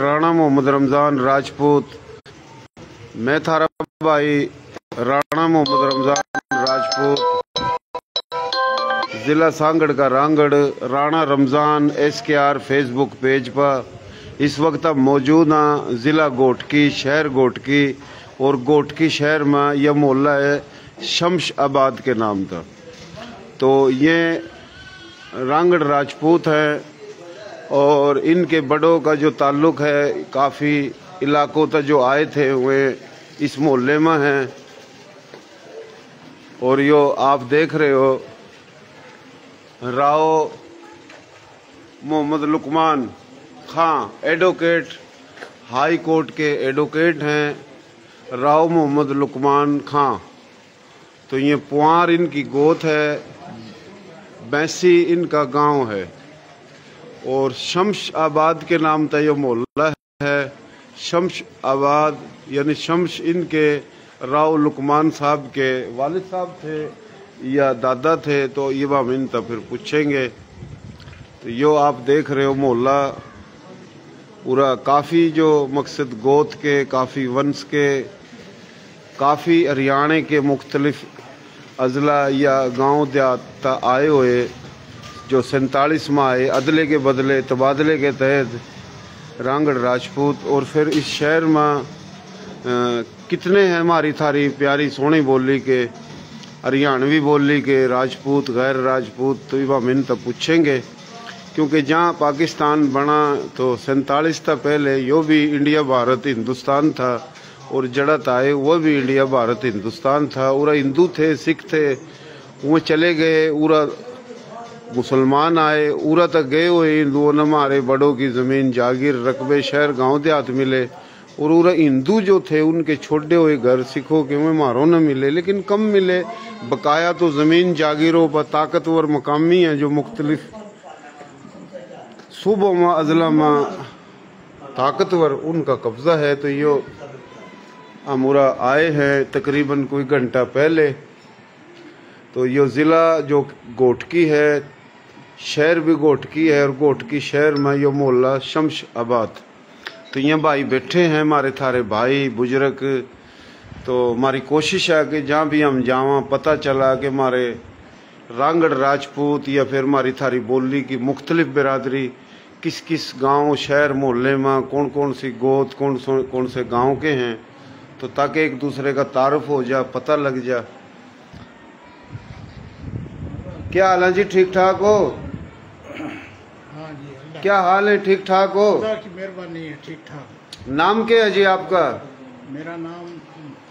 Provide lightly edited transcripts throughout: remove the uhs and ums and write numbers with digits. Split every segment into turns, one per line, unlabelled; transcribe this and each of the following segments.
राणा मोहम्मद रमज़ान राजपूत। मैं थारा भाई राणा मोहम्मद रमज़ान राजपूत, ज़िला सांगड़ का Rangar, Rana Ramzan SKR Facebook page पर। इस वक्त अब मौजूद हैं ज़िला गोटकी, शहर गोटकी, और गोटकी शहर में यह मोहल्ला है शम्स आबाद के नाम था। तो ये रांगड़ राजपूत हैं और इनके बड़ों का जो ताल्लुक़ है काफ़ी इलाकों तक जो आए थे वे इस मोहल्ले में हैं। और यो आप देख रहे हो राव मोहम्मद लुकमान खां, एडवोकेट, हाई कोर्ट के एडवोकेट हैं राव मोहम्मद लुकमान खां। तो ये पुआर इनकी गोत है, बैसी इनका गांव है और शम्स आबाद के नाम का ये मोहल्ला है। शम्स आबाद यानी शम्स इनके राव लुकमान साहब के वालिद साहब थे या दादा थे, तो ये हम इन तक फिर पूछेंगे। तो यो आप देख रहे हो मोहल्ला पूरा काफ़ी जो मकसद गोत के, काफ़ी वंश के, काफ़ी हरियाणा के मुख्तलिफ अजला या गांव देहात आए हुए जो 47 में आए, अदले के बदले तबादले के तहत रांगड़ राजपूत। और फिर इस शहर में कितने हैं हमारी थारी प्यारी सोनी बोली के, हरियाणवी बोली के, राजपूत, गैर राजपूत, तो ये हम इन तक पूछेंगे। क्योंकि जहाँ पाकिस्तान बना तो 47 था पहले यो भी इंडिया भारत हिंदुस्तान था, और जड़त आए वो भी इंडिया भारत हिंदुस्तान था। उरा हिंदू थे, सिख थे, वो चले गए, उरा मुसलमान आए, उरा तक गए हुए हिंदुओं ने हमारे बड़ों की ज़मीन, जागीर, रकबे, शहर, गांव देहात मिले। और उरा हिंदू जो थे उनके छोड़े हुए घर सिखों के में मारों न मिले, लेकिन कम मिले। बकाया तो ज़मीन जागीरों पर ताकतवर मकामी हैं जो मुख्तलिफ सूबों में, अजला में ताकतवर, उनका कब्ज़ा है। तो यो अमुरा आए हैं तकरीबन कोई घंटा पहले। तो यो ज़िला जो गोटकी है, शहर भी गोटकी है, और गोटकी शहर में यो मोहल्ला शम्स आबाद। तो ये भाई बैठे हैं हमारे थारे भाई बुजुर्ग। तो हमारी कोशिश है कि जहाँ भी हम जावा पता चला कि हमारे रांगड़ राजपूत या फिर हमारी थारी बोली की मुख्तलिफ बिरादरी किस किस गांव, शहर, मोहल्ले में कौन कौन सी गोत, कौन से गांव के हैं, तो ताकि एक दूसरे का तारुफ हो जा, पता लग जा। क्या हाल है जी? ठीक ठाक हो?
हाँ जी।
क्या हाल है? ठीक ठाक हो?
खुदा की मेहरबानी है, ठीक ठाक।
नाम क्या है जी आपका?
मेरा नाम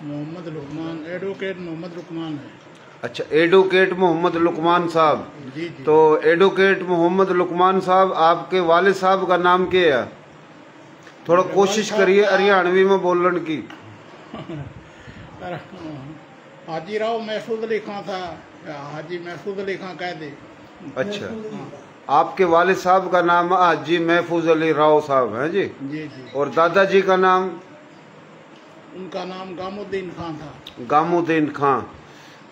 मोहम्मद लुकमान, एडवोकेट मोहम्मद लुकमान है।
अच्छा, एडवोकेट मोहम्मद लुकमान साहब।
जी जी।
तो एडवोकेट मोहम्मद लुकमान साहब, आपके वालिद साहब का नाम क्या है? थोड़ा कोशिश करिए हरियाणवी में बोलने की।
हाजी राव महफूज अली खां था, हाजी महफूज अली खां कह दे।
अच्छा, आपके वालिद साहब का नाम हाजी महफूज अली राव साहब है जी?
जी जी।
और दादाजी का नाम?
उनका नाम गामुद्दीन खां था।
गामुद्दीन खां।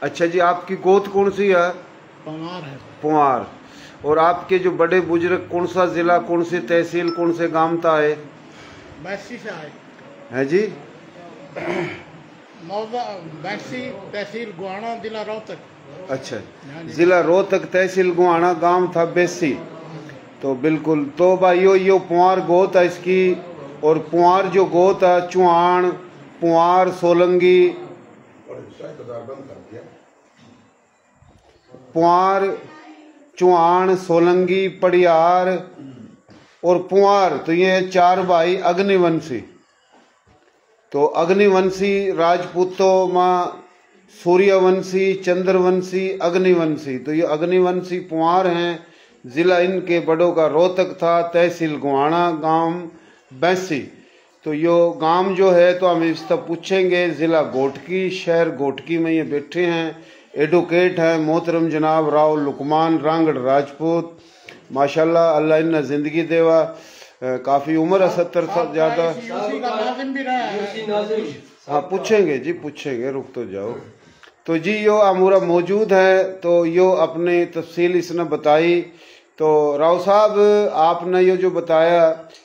अच्छा जी, आपकी गोत कौन सी है?
पुआर है।
पुआर। और आपके जो बड़े बुजुर्ग कौन सा जिला, कौन सी तहसील, कौन से गांव था है?
बैसी से आए
है जी?
बैसी तहसील गुआना, जिला रोहतक।
अच्छा, जिला रोहतक, तहसील गुआना, गांव था बेसी। तो बिल्कुल, तो भाइयों यो पुआर गोत है इसकी। और पुआर जो गोत है चुहान, पुआर, सोलंगी, पुआर, चुहान, सोलंगी, पड़ियार और पुआर, तो ये 4 भाई अग्निवंशी। तो अग्निवंशी राजपूतों में सूर्यवंशी, चंद्रवंशी, अग्निवंशी। तो ये अग्निवंशी पुआर हैं। जिला इनके बड़ों का रोहतक था, तहसील गुआना, गांव बैसी। तो यो गांव जो है तो हम इस तक पूछेंगे। जिला गोटकी, शहर गोटकी में ये बैठे हैं। एडवोकेट हैं मोहतरम जनाब राव लुकमान रांगड़ राजपूत। माशाल्लाह, अल्लाह इन्हें जिंदगी देवा। काफ़ी उम्र है, 70 से ज़्यादा। हाँ, पूछेंगे जी, पूछेंगे, रुक तो जाओ। तो जी यो अमूरा मौजूद है। तो यो अपनी तफसील इसने बताई तो राव साहब आपने ये जो बताया,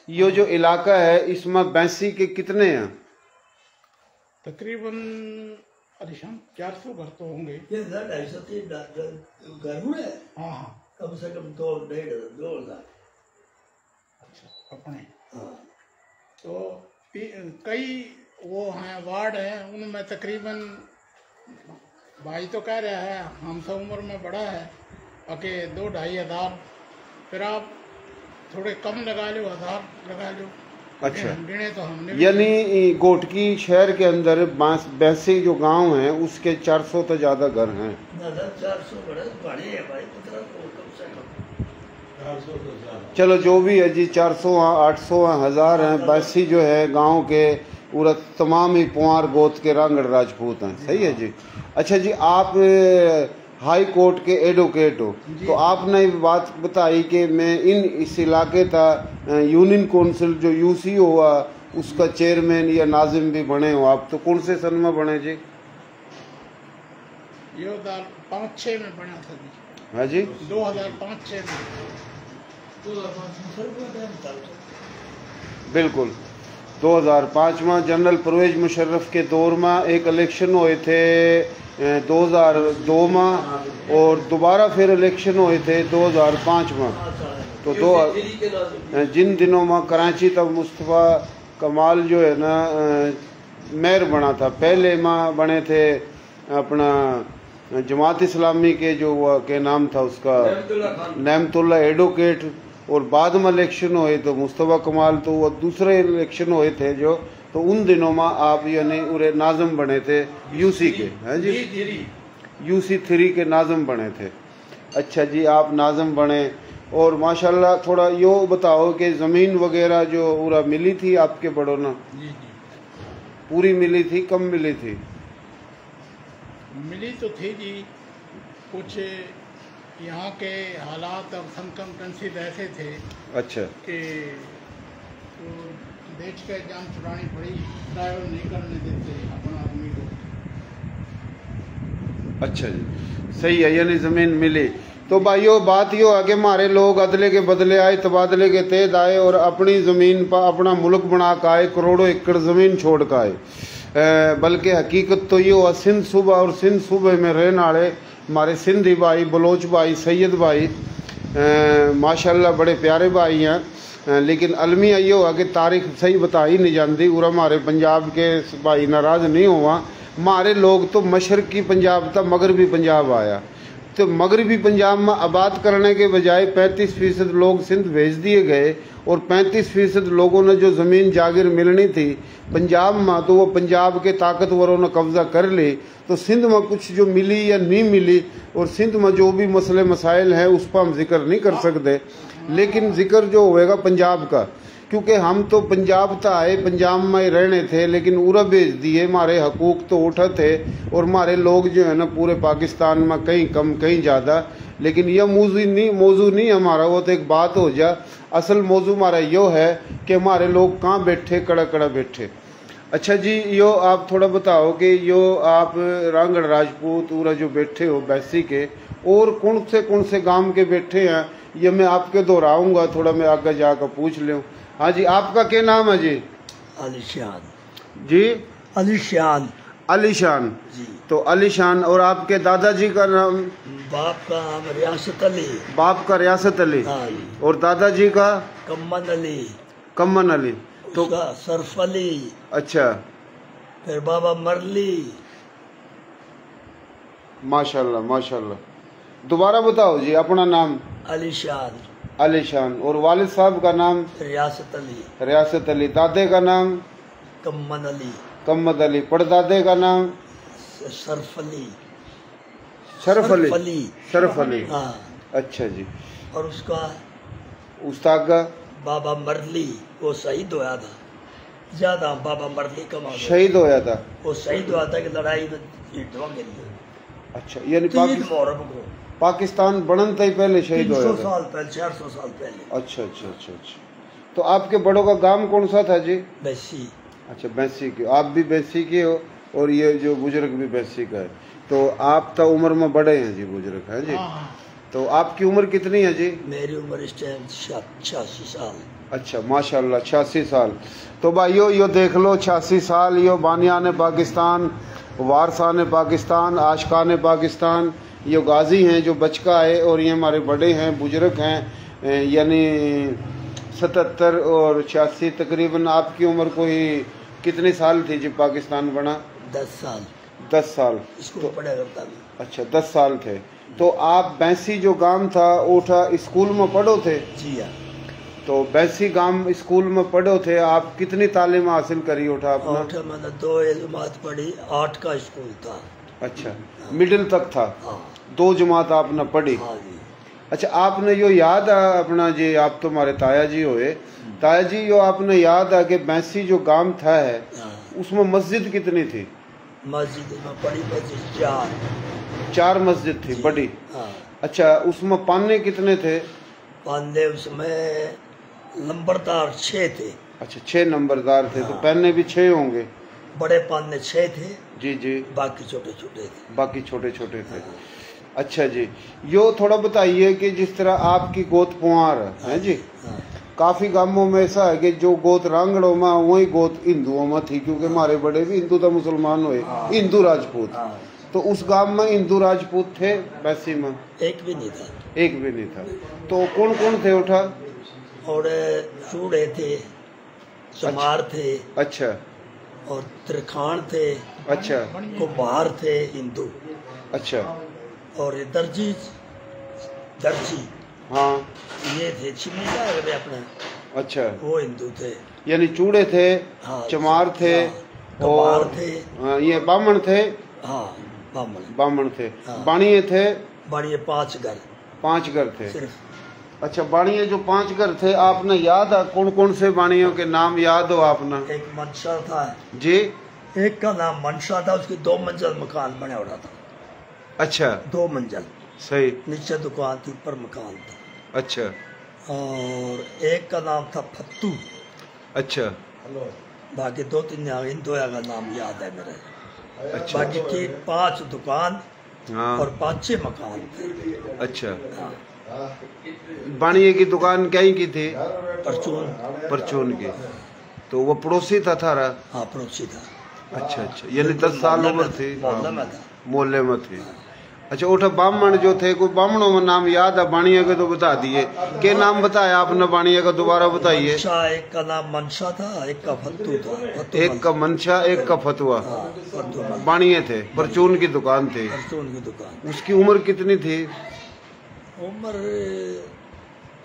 ये जो इलाका है इसमें बैंसी के कितने हैं?
तकरीबन अरिशान 400 घर तो होंगे।
ये 250-300 घर हुए।
हाँ हाँ,
कम से कम 2-1.5-2,000।
अच्छा, अपने
हाँ।
तो कई वो हैं वार्ड हैं, उनमें तकरीबन भाई तो कह रहा है हमसे उम्र में बड़ा है, बाकी 2-2.5 हज़ार, फिर आप थोड़े कम लगा लो, 1000 लगा लो।
अच्छा,
गिने तो हमने भी।
यानी गोटकी शहर के अंदर बैंसी जो गांव हैं उसके 400 तो ज्यादा घर हैं।
ना 400 बड़े बड़े हैं भाई, 15 कम से कम 400 तो ज्यादा।
चलो जो भी है जी, 400 800 1000 हैं। बैंसी जो है गांव के पूरा तमाम ही पुआर गोत के रांगड़ राजपूत हैं। सही है जी। अच्छा जी, आप हाई कोर्ट के एडवोकेट हो, तो आपने बात बताई कि मैं इस इलाके का यूनियन काउंसिल जो यूसी हुआ उसका चेयरमैन या नाजिम भी बने हो आप, तो कौन से सन में बने जी?
ये 2005-6 में बना था जी।
हाँ जी,
2005-6 में।
2005
बिल्कुल। 2005 में जनरल परवेज मुशर्रफ के दौर में एक इलेक्शन हुए थे 2002 में, और दोबारा फिर इलेक्शन हुए थे 2005 में। तो जिन दिनों में कराची तक मुस्तफ़ा कमाल जो है ना मेयर बना था, पहले में बने थे अपना जमात इस्लामी के जो के नाम था उसका नेमतुल्ला एडवोकेट, और बाद में इलेक्शन हुए तो मुस्तफ़ा कमाल, तो वो दूसरे इलेक्शन हुए थे जो, तो उन दिनों में आप यानी उरे नाज़म बने थे यूसी के, हैं जी, यूसी 3 के नाज़म बने थे। अच्छा जी, आप नाज़म बने, और माशाल्लाह थोड़ा यो बताओ कि ज़मीन वगैरह जो उरा मिली थी आपके बड़ों ना?
जी जी,
पूरी मिली थी, कम मिली थी?
मिली तो थी जी, कुछ यहाँ के हालात और सरकमस्टेंसेस ऐसे थे
अच्छा,
कि तो देख के जान छुड़ानी पड़ी, ड्राइवर नहीं करने देते अपना आदमी को।
अच्छा जी, सही है, यानी ज़मीन मिली। तो भाइयों बात यो आगे हमारे लोग अदले के बदले आए, तबादले के तेज आए, और अपनी ज़मीन पर अपना मुल्क बना कर आए, करोड़ों एकड़ ज़मीन छोड़ कर आए। बल्कि हकीकत तो ये हुआ सिंध सूबा, और सिंध सूबे में रहने वाले हमारे सिंधी भाई, बलोच भाई, सैयद भाई माशाल्लाह बड़े प्यारे भाई हैं। लेकिन अलमिया ये हुआ कि तारीख सही बताई नहीं जाती, और हमारे पंजाब के भाई नाराज़ नहीं हुआ। हमारे लोग तो मशरकी पंजाब था, मगरबी पंजाब आया, तो मगरबी पंजाब में आबाद करने के बजाय 35% लोग सिंध भेज दिए गए, और 35% लोगों ने जो ज़मीन जागिर मिलनी थी पंजाब में, तो वो पंजाब के ताकतवरों ने कब्जा कर ली। तो सिंध में कुछ जो मिली या नहीं मिली, और सिंध में जो भी मसले मसाइल हैं उस पर हम जिक्र नहीं कर सकते, लेकिन जिक्र जो होएगा पंजाब का, क्योंकि हम तो पंजाब तो आए, पंजाब में ही रहने थे, लेकिन उरा भेज दिए, हमारे हकूक तो उठा थे, और हमारे लोग जो है ना पूरे पाकिस्तान में कहीं कम कहीं ज़्यादा। लेकिन यह मौजू नहीं हमारा, वो तो एक बात हो जा। असल मौजू हमारा यो है कि हमारे लोग कहाँ बैठे, कड़ा कड़ा बैठे। अच्छा जी, यो आप थोड़ा बताओ कि यो आप रांगड़ राजपूत पूरा जो बैठे हो बैसी के, और कौन से गांव के बैठे हैं, ये मैं आपके दोहराऊंगा, थोड़ा मैं आगे जाकर पूछ लूँ। हाँ जी, आपका क्या नाम है जी?
अलीशान
जी,
अलीशान
अलीशान
जी।
तो अलीशान, और आपके दादाजी का नाम?
बाप का नाम रियासत अली।
बाप का रियासत अली,
हाँ जी।
और दादाजी का?
कम्मन अली।
कम्मन अली। तो
उसका सरफ अली।
अच्छा,
फिर बाबा मरली।
माशाल्लाह माशाल्लाह। दोबारा बताओ जी अपना नाम।
अलीशान।
अलीशान। और वालिद साहब का नाम?
रियासत अली।
रियासत अली। दादे का नाम?
कम्मन अली।
कम्मद अली। पड़दादे का नाम?
सरफ अली।
शरफ अली।
शरफ
शरफ अली।
हाँ।
अच्छा जी।
और उसका
उस्ताद का?
बाबा मरली, वो शहीद होया था। ज्यादा बाबा मरली कमा
शहीद होया था।
वो शहीद हुआ था कि लड़ाई में ईंटों के लिए।
अच्छा, यानी
3 मुहर्रम को
पाकिस्तान बनन से ही पहले शहीद होया
300
था।
साल पहले, 400 साल पहले।
अच्छा अच्छा अच्छा अच्छा। तो आपके बड़ों का गांव कौन सा था जी?
बैसी।
अच्छा, बैसी के। आप भी बैसी के हो, और ये जो बुजुर्ग भी बैसी का है। तो आप तो उम्र में बड़े हैं जी, बुजुर्ग हैं जी।
हाँ।
तो आपकी उम्र कितनी है जी?
मेरी उम्र इस टाइम 86 साल।
अच्छा माशाल्लाह 86 साल। तो भाइयों यो देख लो 86 साल, यो बानियान पाकिस्तान, वारसान पाकिस्तान, आशकान पाकिस्तान, ये गाजी हैं जो बचका है, और ये हमारे बड़े हैं, बुजुर्ग हैं, यानी 77 और 86 तकरीबन। आपकी उम्र कोई कितने साल थी जब पाकिस्तान बना?
10 साल।
10 साल
स्कूल पढ़ा करता था।
अच्छा 10 साल थे। तो आप बैंसी जो गांव था ओठा स्कूल में पढ़ो थे?
जी हाँ।
तो बैंसी गांव स्कूल में पढ़ो थे। आप कितनी तालीम हासिल करी ओठा अपना?
ओठा मतलब 2 जमात पढ़ी, 8 का स्कूल था।
अच्छा मिडिल तक था?
हाँ।
2 जमात आपने पढ़ी?
हाँ जी।
अच्छा आपने यो याद आ अपना जी, आप तो हमारे ताया जी हुए, ताया जी यो आपने याद आ कि बैंसी जो गांव था है उसमें मस्जिद कितनी थी?
मस्जिद में बड़ी मस्जिद
4 मस्जिद थी बड़ी।
हाँ।
अच्छा उसमें पाने कितने थे?
पाने उसमें नंबरदार 6 थे।
अच्छा 6 नंबरदार थे। तो पहने भी 6 होंगे?
बड़े पाने 6 थे।
जी जी।
बाकी छोटे छोटे थे।
बाकी छोटे छोटे थे। अच्छा जी, यो थोड़ा बताइए कि जिस तरह आपकी गोत पुआर है जी, काफी गांवों में ऐसा है कि जो गोत रांगड़ों में वही गोत हिंदुओं में थी, क्योंकि हमारे बड़े भी हिंदू था, मुसलमान हुए, हिंदू राजपूत। तो उस गांव में हिंदू राजपूत थे बैसी में?
एक भी नहीं था।
एक भी नहीं था। तो कौन कौन थे उठा?
और चूड़े थे, चमार थे।
अच्छा।
और त्रिखान थे।
अच्छा।
कुम्हार थे हिंदू।
अच्छा।
और दर्जी
हाँ
ये थे चिमटा अपना।
अच्छा
वो हिंदू थे।
यानी चूड़े थे।
हाँ,
चमार थे।
हाँ,
और
थे।
हाँ, ये बामण थे।
हाँ
बामण थे।
हाँ।
बाणिये थे?
बाणिये 5 घर।
5 घर थे
सिर्फ।
अच्छा बाणिये जो 5 घर थे, आपने याद है कौन कौन से बाणियों के नाम याद हो आपने?
एक मनशा था
जी।
एक का नाम मनशा था, उसकी 2 मंजिल मकान बने हो रहा था।
अच्छा
2 मंजिल।
सही।
नीचे दुकान थी, ऊपर मकान था।
अच्छा।
और एक का नाम था फत्तू।
अच्छा।
बाकी 2-3 हिंदू का नाम याद है मेरे।
अच्छा।
बाकी की 5 दुकान
हाँ।
और 5-6 मकान थे।
अच्छा।
हाँ।
बाणिये की दुकान क्या ही की थी?
परचून
की। तो वो पड़ोसी था थारा?
हाँ पड़ोसी था।
अच्छा अच्छा, यानी 10 साल उम्र थी। मोहल्ले में थी। अच्छा उठा बामण जो थे, कोई बामणों में नाम याद है? बाणिये के तो बता दिए, के नाम बताया आपने बाणिये का, दोबारा बताइए।
एक का नाम मनशा था, एक का फत्तू था।
एक का मनशा, एक का फतुआ। बाणिये थे, परचून की दुकान थी।
परचून की दुकान।
उसकी उम्र कितनी थी?
उम्र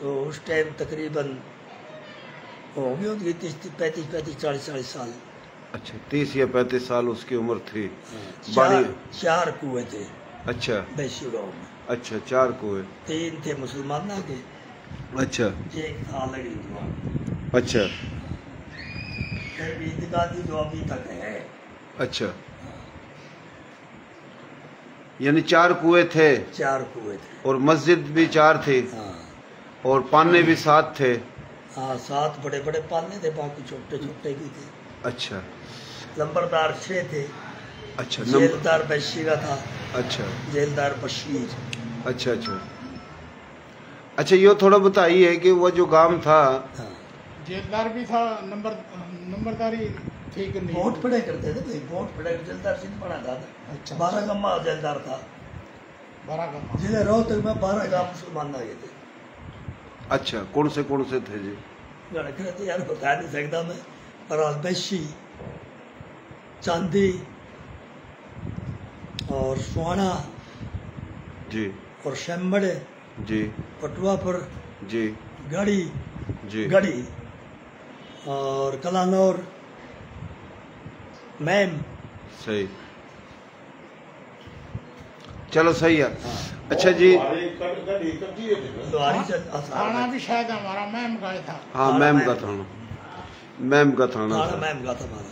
तो उस टाइम तकरीबन होगी उनकी 35-40 साल।
अच्छा 30 या 35 साल उसकी उम्र थी।
4 कुएं थे। अच्छा बैसी गाँव में।
अच्छा 4 कुएं।
3 थे मुसलमान के।
अच्छा।
एक था लगी दुकान।
अच्छा।
ईदगाह थी जो अभी तक है।
अच्छा यानी 4 कुएं थे?
4 कुएं थे।
और मस्जिद भी 4 थी?
हाँ।
और पाने भी 7 थे?
हाँ 7 बड़े बड़े पाने थे, बाकी छोटे छोटे भी थे।
अच्छा।
नंबरदार 6 थे।
अच्छा।
जेलदार बैशी का था।
अच्छा।
जेलदार बशीर।
अच्छा अच्छा अच्छा, ये थोड़ा बताइए कि वो जो गांव था।
हाँ।
जेलदार भी था, नंबरदारी ठीक नहीं।
वोट पड़े करते थे भाई, वोट पड़े जेलदार सिंह पड़ा था। अच्छा। 12 गम्मा जेलदार था।
12 गम्मा
जिले रोहतक में 12 गांव मुसलमान आ गए थे।
अच्छा कौन से थे जी?
यार बता नहीं सकता मैं, पर बैशी, चांदी और सुहाना
जी,
और शंबड़
जी,
पटुआपुर
जी,
गढ़ी
जी,
गढ़ी और कलानौर मैम।
सही, चलो सही है। अच्छा जी,
थाना भी शायद हमारा मैम का था।
हाँ मैम का थाना, मैम का थाना था।
मैम का था हमारा।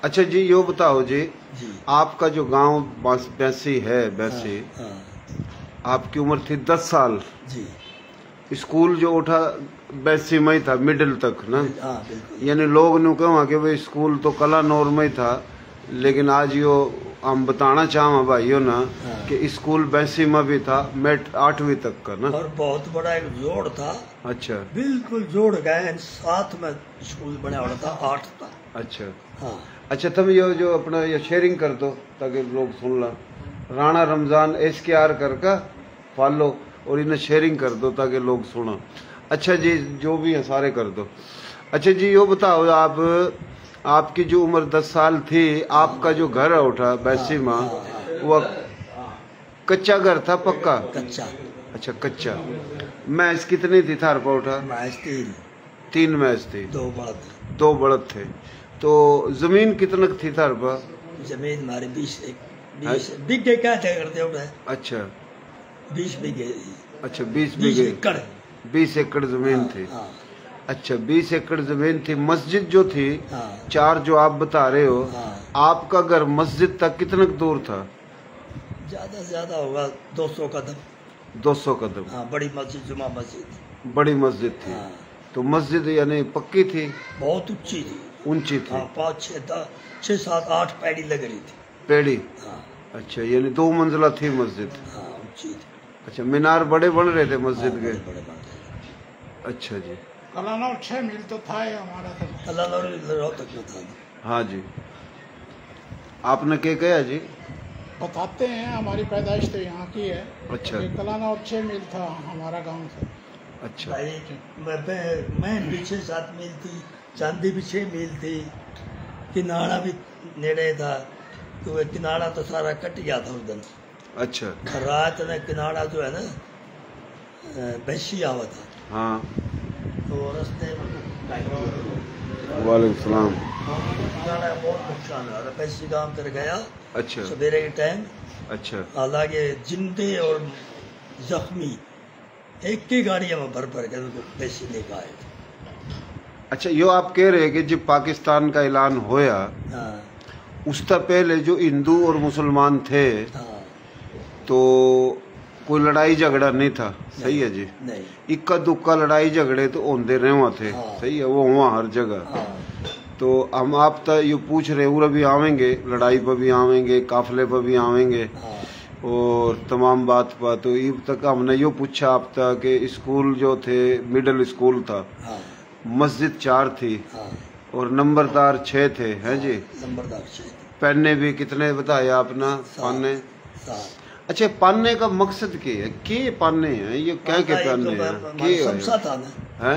अच्छा जी यो बताओ जी, आपका जो गांव बैसी है, बैसी आपकी उम्र थी 10 साल
जी।
स्कूल जो उठा बैसी में ही था मिडिल तक ना? यानी लोग नु कहा कि भाई स्कूल तो कलानौर में ही था, लेकिन आज यो हम बताना चाहवा भाइयों ना कि स्कूल बैसी में भी था मैट 8वीं तक का ना।
और बहुत बड़ा एक जोड़ था।
अच्छा
बिल्कुल जोड़ गए साथ में स्कूल बना हुआ था 8 था।
अच्छा
हाँ
अच्छा तुम ये जो अपना ये शेयरिंग कर दो ताकि लोग सुन ला। राणा रमजान SKR करका फॉलो और इन्हें शेयरिंग कर दो ताकि लोग सुना। अच्छा जी जो भी है सारे कर दो। अच्छा जी यो बताओ आप आपकी जो उम्र 10 साल थी आपका जो घर है उठा बैसी में वह कच्चा घर था पक्का?
कच्चा।
अच्छा कच्चा। मैच कितनी थी थार पर उठा?
मैच
3 मैच थी। 2 बड़द थे। तो जमीन कितना थी थार पर?
जमीन हमारी 20 बीघे क्या करते हो?
अच्छा
20 बीघे।
अच्छा 20 बीघे 20 एकड़ जमीन थी।
हाँ।
अच्छा 20 एकड़ जमीन थी। मस्जिद जो थी 4 जो आप बता रहे हो आपका घर मस्जिद तक कितना दूर था?
ज्यादा से ज्यादा होगा 200 कदम।
200 कदम।
हाँ, बड़ी मस्जिद जुमा मस्जिद।
बड़ी मस्जिद थी।
हाँ।
तो मस्जिद यानी पक्की थी?
बहुत ऊंची थी।
ऊंची थी।
5 6 7 8 पैड़ी लग रही थी।
पेड़ी?
हाँ।
अच्छा यानी 2 मंजिला थी मस्जिद।
हाँ ऊंची थी।
अच्छा मीनार बड़े बन रहे थे मस्जिद के?
बड़े बन रहे।
अच्छा जी।
कलानौर 6 मील तो था ही हमारा तो।
कलानौर रोहतक में था।
हाँ जी। आपने क्या कहा जी?
बताते हैं हमारी पैदाइश तो यहाँ की है।
अच्छा।
कलानौर 6 मील था हमारा गांव से।
अच्छा
भाई मैं भी 6-7 मील थी। चांदी भी 6 मील थी। किनारा भी नेड़े था। तो किनारा तो सारा कट गया था उस दिन।
अच्छा।
रात में किनारा जो है ना बैसी आवा था।
हाँ।
तो रास्ते में
वालेकुम सलाम।
किनारा बहुत नुकसान हुआ। बैसी गांव कर गया।
अच्छा
सवेरे के टाइम।
अच्छा।
हालांकि जिंदे और जख्मी एक ही गाड़ी में भर के उनको बैसी लेकर आए थे।
अच्छा यो आप कह रहे हैं कि जब पाकिस्तान का ऐलान होया उससे पहले जो हिंदू और मुसलमान थे तो कोई लड़ाई झगड़ा नहीं था? सही है जी।
नहीं।
इक्का दुक्का लड़ाई झगड़े तो होंदे रहे वहाँ थे। सही है वो वहाँ हर जगह। तो हम आप तो ये पूछ रहे उरा भी आवेंगे लड़ाई पर भी आवेंगे काफले पर भी आवेंगे और तमाम बात पर। तो अब तक हमने यो पूछा आप तक कि स्कूल जो थे मिडिल स्कूल था मस्जिद 4 थी और नंबरदार 6 थे हैं जी?
नंबरदार 6।
पन्ने भी कितने बताया आपने? पाने? अच्छा पाने का मकसद क्या है? के पाने हैं ये क्या के पाने हैं?
शमसा था ना है?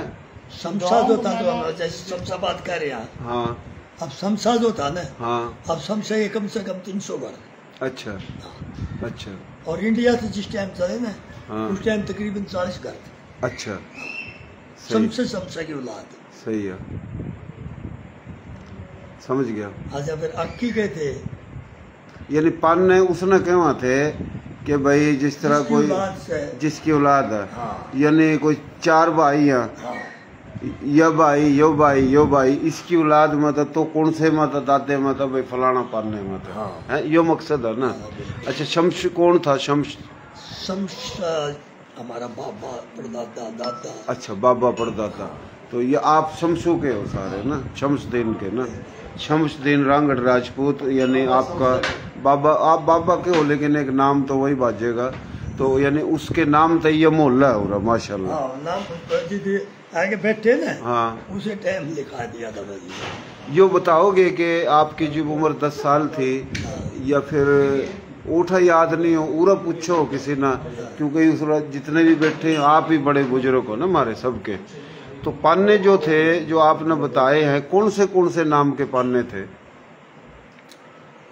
शमसा जो था जो हम जैसे शमसा बात कर रहे हैं। हाँ। अब शमसा जो था ना। हाँ। अब शमसा ये कम से कम 300 घर।
अच्छा। अच्छा।
और इंडिया से जिस टाइम चले ना उस टाइम तकरीबन 40 घर थे।
अच्छा।
शमसा की औलाद।
सही है समझ गया।
अच्छा फिर अक्की के थे
यानी पाने उसने कहवा थे कि भाई जिस तरह कोई जिसकी औलाद है यानी कोई 4 भाई हैं या भाई यो भाई यो भाई इसकी औलाद मत तो कौन से मत दादे मत भाई फलाना पाने मत है यो मकसद है ना। अच्छा शम्स कौन था? शम्स
हमारा बाबा परदादा दादा।
अच्छा बाबा परदादा। तो ये आप शमसू के हो सारे ना? शमसुद्दीन के ना? शमसुद्दीन रांगड़ राजपूत यानी आपका बाबा आप बाबा के हो लेकिन एक नाम तो वही बाजेगा। तो यानी उसके नाम तो ये मोहल्ला हो रहा माशाल्लाह।
नाम आगे बैठे ना।
हाँ
उसे टाइम लिखा दिया था भाई।
यो बताओगे कि आपकी जब उम्र 10 साल थी या फिर उठा याद नहीं हो उरा पूछो किसी ना क्योंकि उस जितने भी बैठे आप ही बड़े बुजुर्ग हो ना हमारे सबके। तो पाने जो थे जो आपने बताए हैं कौन से नाम के पाने थे?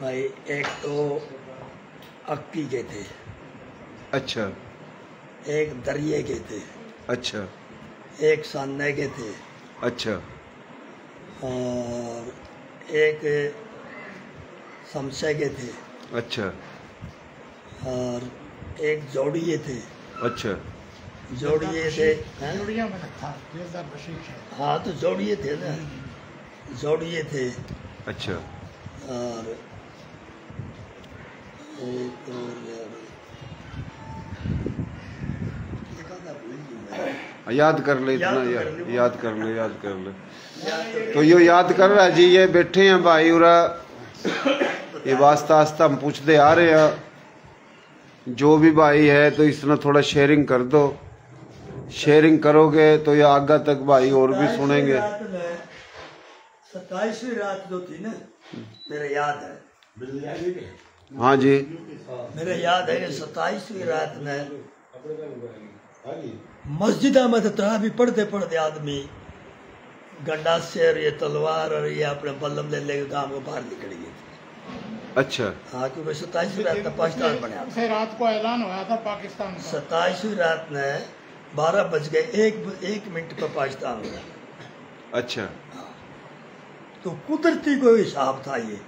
भाई एक तो अक्की के थे। अच्छा। एक दरिये के थे। अच्छा। एक सान्ने के थे। अच्छा। और एक शमशे के थे। अच्छा। और एक जोड़िए थे। अच्छा। जोड़िए थे।
जोड़िया में था
हाँ तो जोड़िए थे ना। जोड़िए थे।
अच्छा।
और एक
याद कर ले इतना याद कर ले। तो यो याद कर रहा जी ये बैठे हैं भाई उरा ये वास्ता आस्ता हम पूछते आ रहे हैं। जो भी भाई है तो इस तरह थोड़ा शेयरिंग कर दो। शेयरिंग करोगे तो ये आगे तक भाई और भी सुनेंगे।
27वीं रात जो थी ना, मेरे याद है।
हाँ जी,
मेरे याद है कि 27वीं रात में मस्जिद में तो तरावी पढ़ते पढ़ते आदमी गंडासे और ये तलवार और ये अपने बल्लम ले लेकर गांव को बाहर निकल गए थे।
अच्छा।
हाँ, क्योंकि 27वीं रात में पाकिस्तान बना था।
रात को ऐलान हुआ था पाकिस्तान का।
27वीं रात में 12 बज गए 1 मिनट पर पाकिस्तान हुआ।
अच्छा।
हाँ, तो कुदरती कोई हिसाब था, ये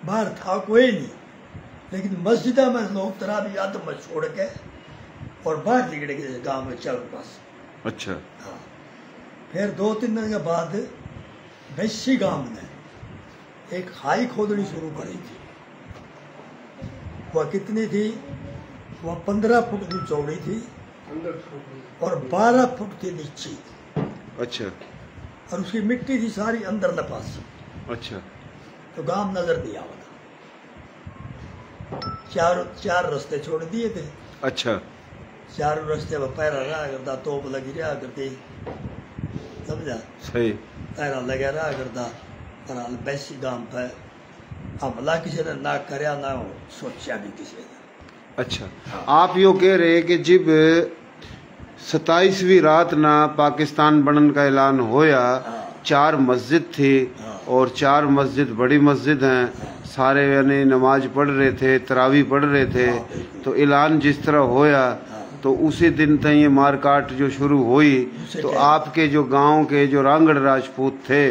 बाहर था कोई नहीं, लेकिन मस्जिद में लोग तरावी आदम में छोड़ के और बाहर निकल गए गांव में चारों पास।
अच्छा।
हाँ, फिर 2-3 दिन के बाद वैसी गांव ने एक खाई खोदनी शुरू करी थी। वह कितनी थी? वह 15 फुट की चौड़ी थी और 12 फुट थी नीची।
अच्छा।
और उसकी मिट्टी थी सारी अंदर न पास।
अच्छा।
तो गांव नजर नहीं आवा था। चार रास्ते छोड़ दिए थे।
अच्छा।
चारों रास्ते पर पैरा रहा करता, तोप लगी रहा करती, समझा?
सही।
पैरा लगा रहा करता। पर बैसी गांव पे हमला किसी ने ना करया ना सोचा भी किसी ने।
अच्छा। आप यो कह रहे कि जब 27वीं रात ना पाकिस्तान बनन का ऐलान होया, 4 मस्जिद थी और 4 मस्जिद बड़ी मस्जिद हैं, सारे यानी नमाज पढ़ रहे थे, तरावी पढ़ रहे थे। तो ऐलान जिस तरह होया तो उसी दिन तक ये मारकाट जो शुरू हुई, तो आपके जो गांव के जो रांगड़ राजपूत थे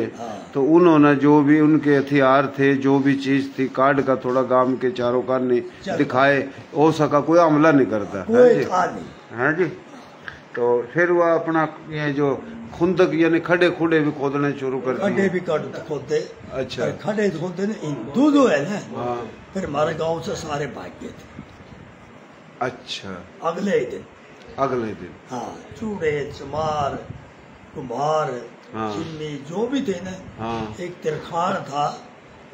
तो उन्होंने जो भी उनके हथियार थे, जो भी चीज थी, काट का थोड़ा गांव के चारों काने दिखाए, हो सका कोई हमला नहीं करता है जी। तो फिर वह अपना ये जो खुंदक यानी खड्डे खुडे भी खोदने शुरू कर दिए।
खड्डे भी खोदते।
अच्छा।
खड्डे खोदते ना, हिंदू जो है ना, फिर हमारे गांव से सारे भाग गए थे।
अच्छा।
अगले ही दिन।
अगले दिन।
हाँ, चूड़े, चमार, कुम्हार, चिन्नी जो भी थे ना।
हाँ।
एक तिरखान था,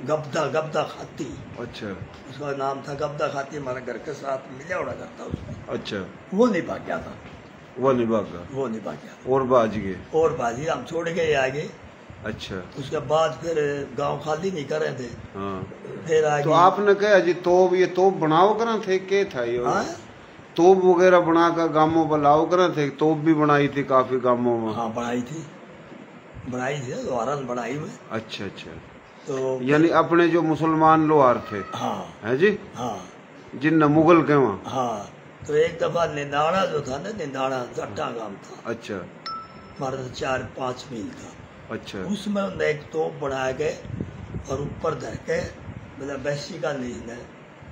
गब्दा खाती।
अच्छा।
उसका नाम था गब्दा खाती, हमारे घर के साथ मिला उड़ा करता उसमें।
अच्छा।
वो नहीं भाग गया था।
वो नहीं भागा।
वो नहीं भाग गया।
और बाज गए।
और बाजी हम छोड़ गए आगे।
अच्छा।
उसके बाद फिर गांव खाली नहीं कर रहे थे।
हाँ।
फिर आगे।
तो आपने कहा जी तोप, ये तोप बनाओ करा थे, के था ये?
हाँ?
तोप वगैरह बना कर गांवों पर लाओ करा थे? तोप भी बनाई थी काफी गांवों में।
हाँ, बनाई थी लोहार बनाई हुई।
अच्छा। अच्छा।
तो
यानी अपने जो मुसलमान लोहार थे।
हाँ।
है जी।
हाँ।
जिन मुगल के वहाँ।
हाँ, तो एक दफा निंदाड़ा जो था ना, निंदाड़ा जट्टा गांव था।
अच्छा।
हमारा 4-5 मील था।
अच्छा।
उसमें उन्हें एक तोप बना के और ऊपर धर के मतलब बैसी का लीज ने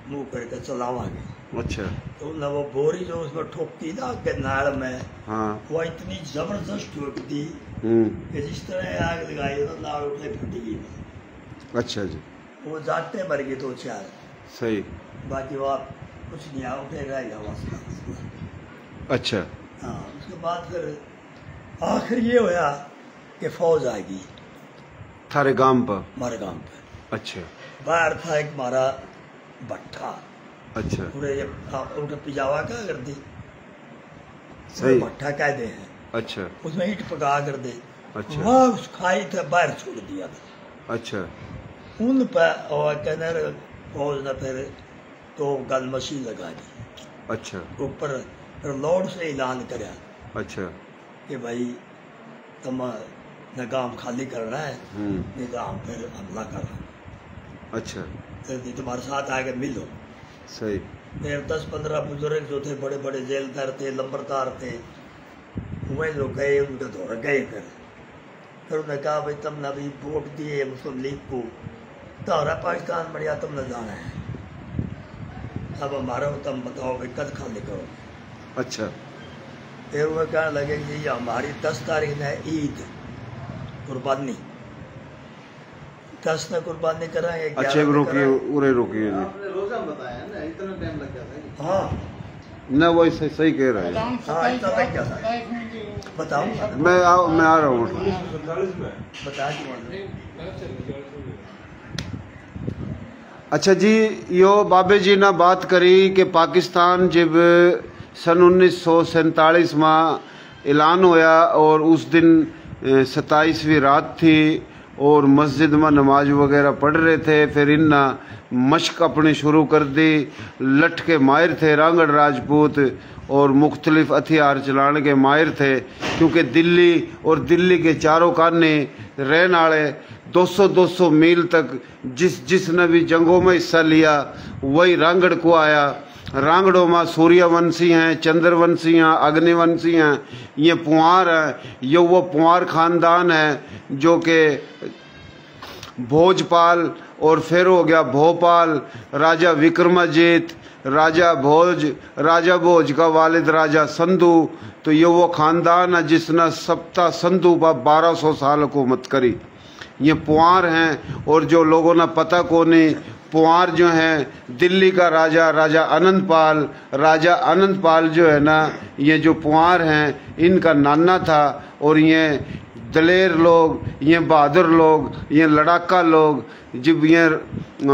मुंह करके चलावांगे।
अच्छा।
तो न वो बोरी जो उसमें ठोकती ना के नाड़ में।
हाँ।
वो इतनी जबरदस्त ठोकती कि जिस तरह आग लगाई तो नाड़ उठे फटी गई।
अच्छा जी।
वो जाते मर गए 2-4।
सही।
बाकी वो आप कुछ नहीं आ उठे रह।
अच्छा।
हाँ, उसके बाद फिर आखिर ये होया कि फौज आ गई
थारे गांव पर।
हमारे गांव पे।
अच्छा।
बाहर था एक हमारा भट्ठा।
अच्छा।
पूरे उनका पिजावा क्या कर दी,
सही।
भट्ठा कह दे हैं।
अच्छा।
उसमें ईंट पका कर दे।
अच्छा।
वहाँ उस खाई थे बाहर छोड़ दिया था।
अच्छा।
उन पर और कहने फौज ने फिर तो गल मशीन लगा दी।
अच्छा।
ऊपर फिर लॉर्ड से ऐलान कराया।
अच्छा।
कि भाई तुम न गांव खाली करना है, नहीं तो हम फिर हमला कर।
अच्छा।
फिर तुम्हारे साथ आके मिलो।
सही।
फिर 10-15 बुजुर्ग जो थे, बड़े बड़े जेलदार थे, लंबरदार थे, वह जो गए उनके दौर गए। फिर उन्होंने कहा भाई तुमने अभी वोट दिए मुस्लिम लीग को, तो पाकिस्तान बढ़िया तुमने जाना है, अब हमारा तुम बताओ भाई कद खाली करो।
अच्छा।
फिर वो कहने लगे कि ये हमारी 10 तारीख ने ईद कुर्बानी, 10 ने कुर्बानी कराएंगे।
अच्छा रोकिए, उरे रोकिए जी।
आपने रोजा बताया ना, इतना टाइम लग जाता है।
हाँ
न वो सही कह रहा है।
हाँ, इतना लग गया था। बताओ।
मैं आ रहा हूँ।
बता।
अच्छा जी, यो बाबे जी ने बात करी कि पाकिस्तान जब सन 1947 में ऐलान होया और उस दिन 27वीं रात थी और मस्जिद में नमाज वगैरह पढ़ रहे थे। फिर इन मशक अपनी शुरू कर दी। लठ के माहिर थे रांगड़ राजपूत और मुख्तलिफ हथियार चलाने के माहिर थे, क्योंकि दिल्ली और दिल्ली के चारों काने रहने वाले 200-200 मील तक जिसने भी जंगों में हिस्सा लिया वही रांगड़ को आया। रांगड़ों में सूर्यवंशी हैं, चंद्रवंशी हैं, अग्निवंशी हैं, ये पुआर हैं। ये वो पुआर खानदान है जो कि भोजपाल और फिर हो गया भोपाल, राजा विक्रमाजीत, राजा भोज का वालिद राजा संधू। तो ये वो खानदान है जिसने सप्ता संधू पर 1200 साल हुकूमत करी। ये पुआर हैं। और जो लोगों ने पता को नहीं, पुआर जो हैं दिल्ली का राजा अनंतपाल जो है ना, ये जो पुआर हैं इनका नाना था। और ये दलेर लोग, ये बहादुर लोग, ये लड़ाका लोग जब ये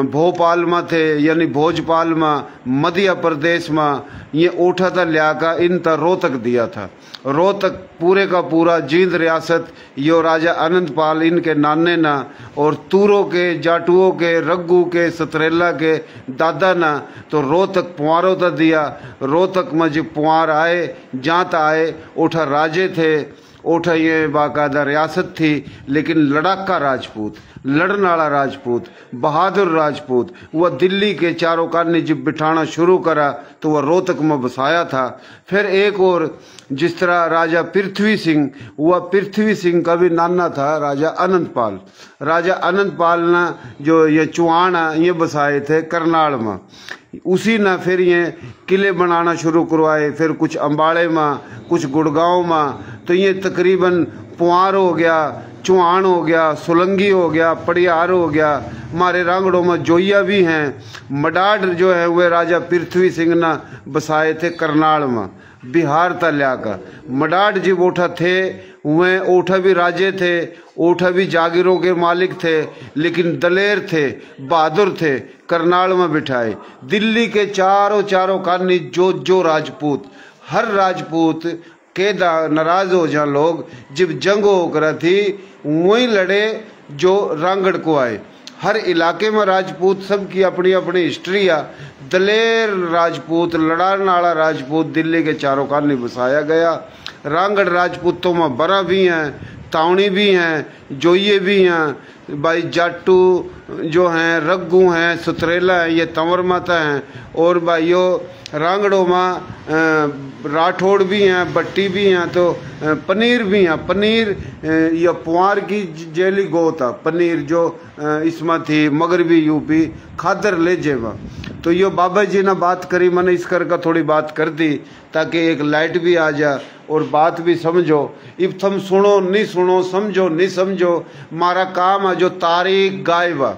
भोपाल में थे यानी भोजपाल में मध्य प्रदेश में, ये उठा था लिया इन तर रोहतक दिया था। रोहतक पूरे का पूरा जींद रियासत यो राजा अनंतपाल इनके नाने ना और तूरों के, जाटुओं के, रग्गू के, सतरेला के दादा ना, तो रोहतक पुआरों तक दिया। रोहतक में जब पुआर आए जात आए, उठा राजे थे, उठा ये बाकायदा रियासत थी। लेकिन लड़ाका राजपूत, लड़न वाला राजपूत, बहादुर राजपूत, वह दिल्ली के चारों कानी जब बिठाना शुरू करा तो वह रोहतक में बसाया था। फिर एक और जिस तरह राजा पृथ्वी सिंह, वह पृथ्वी सिंह का भी नाना था राजा अनंतपाल। राजा अनंतपाल ने जो ये चुहान ये बसाए थे करनाल में, उसी ने फिर ये किले बनाना शुरू करवाए। फिर कुछ अम्बाड़े में, कुछ गुड़गांव में। तो ये तकरीबन पुआर हो गया, चुहान हो गया, सोलंगी हो गया, पड़ियार हो गया। हमारे रांगड़ों में जोइया भी हैं। मडाड जो है वह राजा पृथ्वी सिंह ने बसाए थे करनाल में, बिहार तल्या का। मडाड जब ओठा थे वह ओठा भी राजे थे, ओठा भी जागीरों के मालिक थे, लेकिन दलेर थे, बहादुर थे। करनाल में बिठाए। दिल्ली के चारों कानी जो राजपूत, हर राजपूत के नाराज हो जा लोग जब जंग होकर थी वही लड़े जो रांगड़ को आए। हर इलाके में राजपूत सबकी अपनी अपनी हिस्ट्री है। दलेर राजपूत, लड़ाने वाला राजपूत दिल्ली के चारों कानी बसाया गया। रांगड़ राजपूतों में बरा भी हैं, तावणी भी हैं, जोइये भी हैं, भाई जाटू जो हैं, रग्गू हैं, सुतरेला हैं, ये तंवर माता हैं। और भाइयों रांगड़ों में राठौड़ भी हैं, बट्टी भी हैं, तो पनीर भी हैं। पनीर या पुआर की जेली गो था पनीर जो इसमें थी मगरबी यूपी खादर ले जेवा। तो यो बाबा जी ने बात करी, मैंने इस कर का थोड़ी बात कर दी ताकि एक लाइट भी आ जाए और बात भी समझो। इब तुम सुनो नहीं सुनो, समझो नहीं समझो, हमारा काम है जो तारीख गायब है,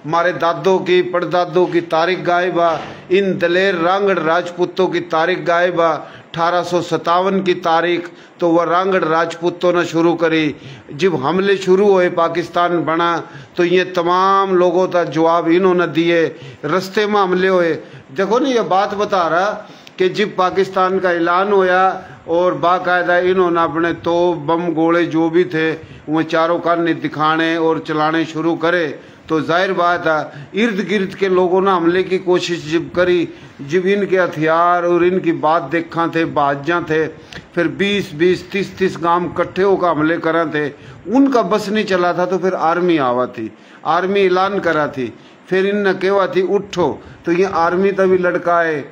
हमारे दादों की परदादों की तारीख गायब है। इन दलेर रांगड़ राजपूतों की तारीख गायब है। 1857 की तारीख तो वह रांगड़ राजपूतों ने शुरू करी। जब हमले शुरू हुए, पाकिस्तान बना, तो ये तमाम लोगों का जवाब इन्होंने दिए। रस्ते में हमले हुए। देखो ना, ये बात बता रहा कि जब पाकिस्तान का ऐलान होया और बाकायदा इन्होंने अपने तोप बम गोले जो भी थे वो चारों कानी दिखाने और चलाने शुरू करे, तो जाहिर बात है इर्द गिर्द के लोगों ने हमले की कोशिश जब करी, जब इनके हथियार और इनकी बात देखा थे, बाजा थे, फिर 20-20, 30-30 गांव इकट्ठे होकर हमले करा थे, उनका बस नहीं चला था। तो फिर आर्मी आवा थी, आर्मी ऐलान करा थी, फिर इनने कहवा थी उठो, तो ये आर्मी तभी लड़काए।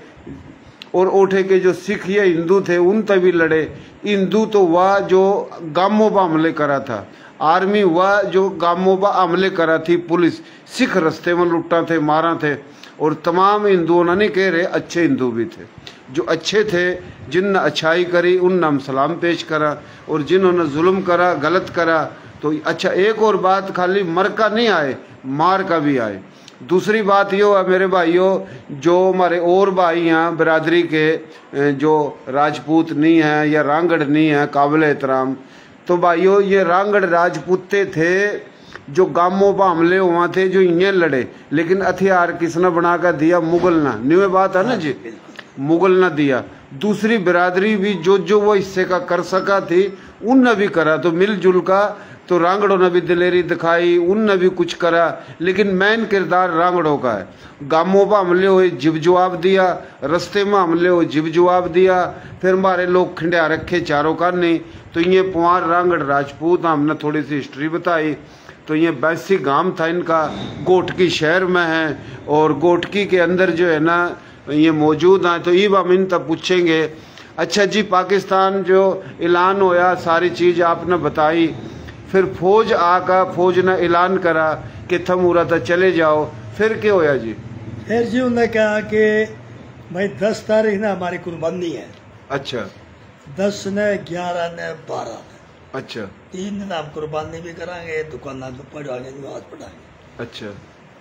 और ओठे के जो सिख या हिंदू थे उन तभी लड़े। हिंदू तो वह जो गामों पर हमले करा था, आर्मी वह जो गामों पर हमले करा थी, पुलिस। सिख रस्ते में लुटा थे, मारा थे। और तमाम हिंदुओं ने नहीं कह रहे, अच्छे हिंदू भी थे, जो अच्छे थे, जिनने अच्छाई करी उनने हम सलाम पेश करा, और जिन्होंने जुल्म करा, गलत करा। तो अच्छा, एक और बात, खाली मर का नहीं आए, मार का भी आए। दूसरी बात यो है मेरे भाइयों, जो हमारे और भाई हैं बिरादरी के जो राजपूत नहीं हैं या रांगड़ नहीं हैं काबिल एहतराम, तो भाइयों ये रांगड़ राजपूते थे जो गामों पर हमले हुआ थे जो इन्हें लड़े, लेकिन हथियार किसने बना कर दिया? मुगल ना। न्यू बात है ना जी, मुगल ना दिया। दूसरी बिरादरी भी जो वो हिस्से का कर सका थी उनने भी करा, तो मिलजुल का। तो रांगड़ों ने भी दिलेरी दिखाई, उनने भी कुछ करा, लेकिन मेन किरदार रांगड़ों का है। गामों पर हमले हुए, जिब जवाब दिया, रस्ते में हमले हुए, जिब जवाब दिया। फिर हमारे लोग खिंडा रखे चारों का नहीं। तो ये पुआर रांगड़ राजपूत, हमने थोड़ी सी हिस्ट्री बताई। तो ये बैसी गांव था इनका, गोटकी शहर में है, और गोटकी के अंदर जो है ना ये मौजूद हैं। तो ये हम इन तब पूछेंगे। अच्छा जी, पाकिस्तान जो ऐलान होया, सारी चीज़ आपने बताई, फिर फौज आकर फौज ने ऐलान करा कि थम उरा था चले जाओ, फिर क्या होया जी?
फिर जी उन्होंने कहा कि भाई 10 तारीख ना हमारी कुर्बानी है।
अच्छा।
10 ने, 11 ने, 12 ने।
अच्छा।
3 दिन हम कुर्बानी भी कराएंगे, दुकाना पे पढ़ाएंगे, नमाज पढ़ाएंगे।
अच्छा।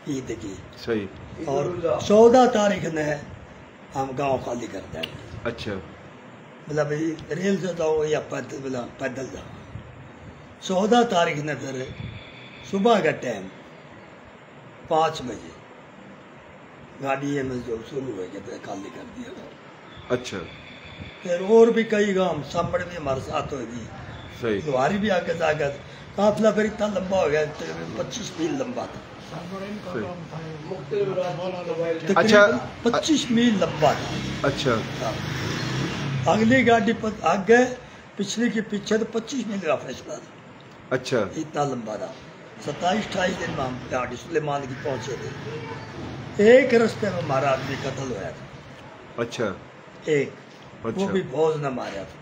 ईद की।
सही।
और 14 तारीख ने हम गांव खाली कर देंगे।
अच्छा।
मतलब रेल से जाओ या पैदल जाओ। 14 तारीख ने फिर सुबह का टाइम 5 बजे गाड़ी में जो शुरू हो गया तो खाली कर दिया।
अच्छा।
फिर और भी कई गांव सामने भी हमारे साथ होगी।
सही।
दुआरी भी आगे जाकर काफिला फिर इतना लंबा हो गया, तकरीबन 25 मील लंबा था।
अच्छा।
25 मील लंबा था।
अच्छा।
अगली गाड़ी पर आगे, पिछली के पीछे, तो 25 मील का फैसला था।
अच्छा।
इतना लंबा था। 27-28 दिन में हम गाड़ी सुलेमान की पहुंचे थे। एक रास्ते में हमारा आदमी कत्ल हुआ था।
अच्छा।
एक।
अच्छा।
वो भी फौज ने मारा था,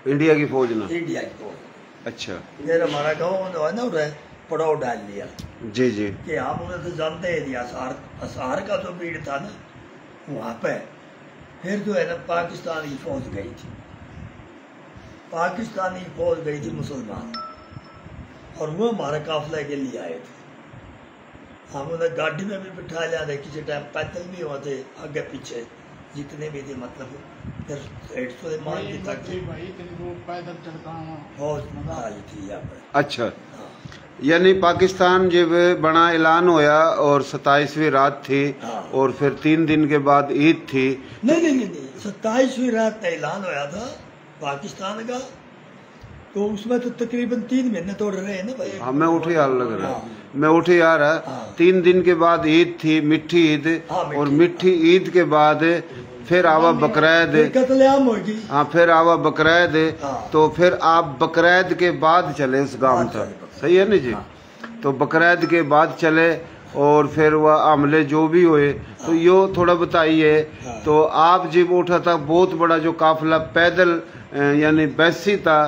इंडिया की फौज ना?
इंडिया की फौज।
अच्छा।
फिर हमारा गाँव है ना, उन्हें पड़ाव डाल लिया।
जी जी।
कि हम उन्हें तो जानते ही नहीं, असार का जो भीड़ था ना वहाँ पे। फिर जो है ना पाकिस्तान की फौज गई थी, पाकिस्तानी फौज गई थी मुसलमान, और वो हमारे काफिले के लिए आए थे। हम उन्हें गाड़ी में भी बिठा लिया था, किसी टाइम पैदल भी हुए थे, आगे पीछे जितने भी थे। मतलब फिर सुलेमान की तक फौज आई थी यहाँ पे।
अच्छा। यानी पाकिस्तान जब बड़ा ऐलान होया और 27वीं रात थी, और फिर 3 दिन के बाद ईद थी।
नहीं, 27वीं रात का ऐलान होया था पाकिस्तान का, तो उसमें तो तकरीबन 3 महीने तोड़ रहे हैं ना भाई।
हाँ, मैं उठे यार लग रहा है, मैं उठे यार है। 3 दिन के बाद ईद थी, मिठी ईद। और मिठी ईद के बाद फिर आवा बकरीद,
कत्लेआम होगी।
हाँ, फिर आवा बकरीद। तो फिर आप बकरीद के बाद चले उस गांव तक, सही है ना जी? तो बकरीद के बाद चले, और फिर वह हमले जो भी हुए, तो यो थोड़ा बताइए। तो आप जब उठा था, बहुत बड़ा जो काफिला पैदल यानी बैसी था,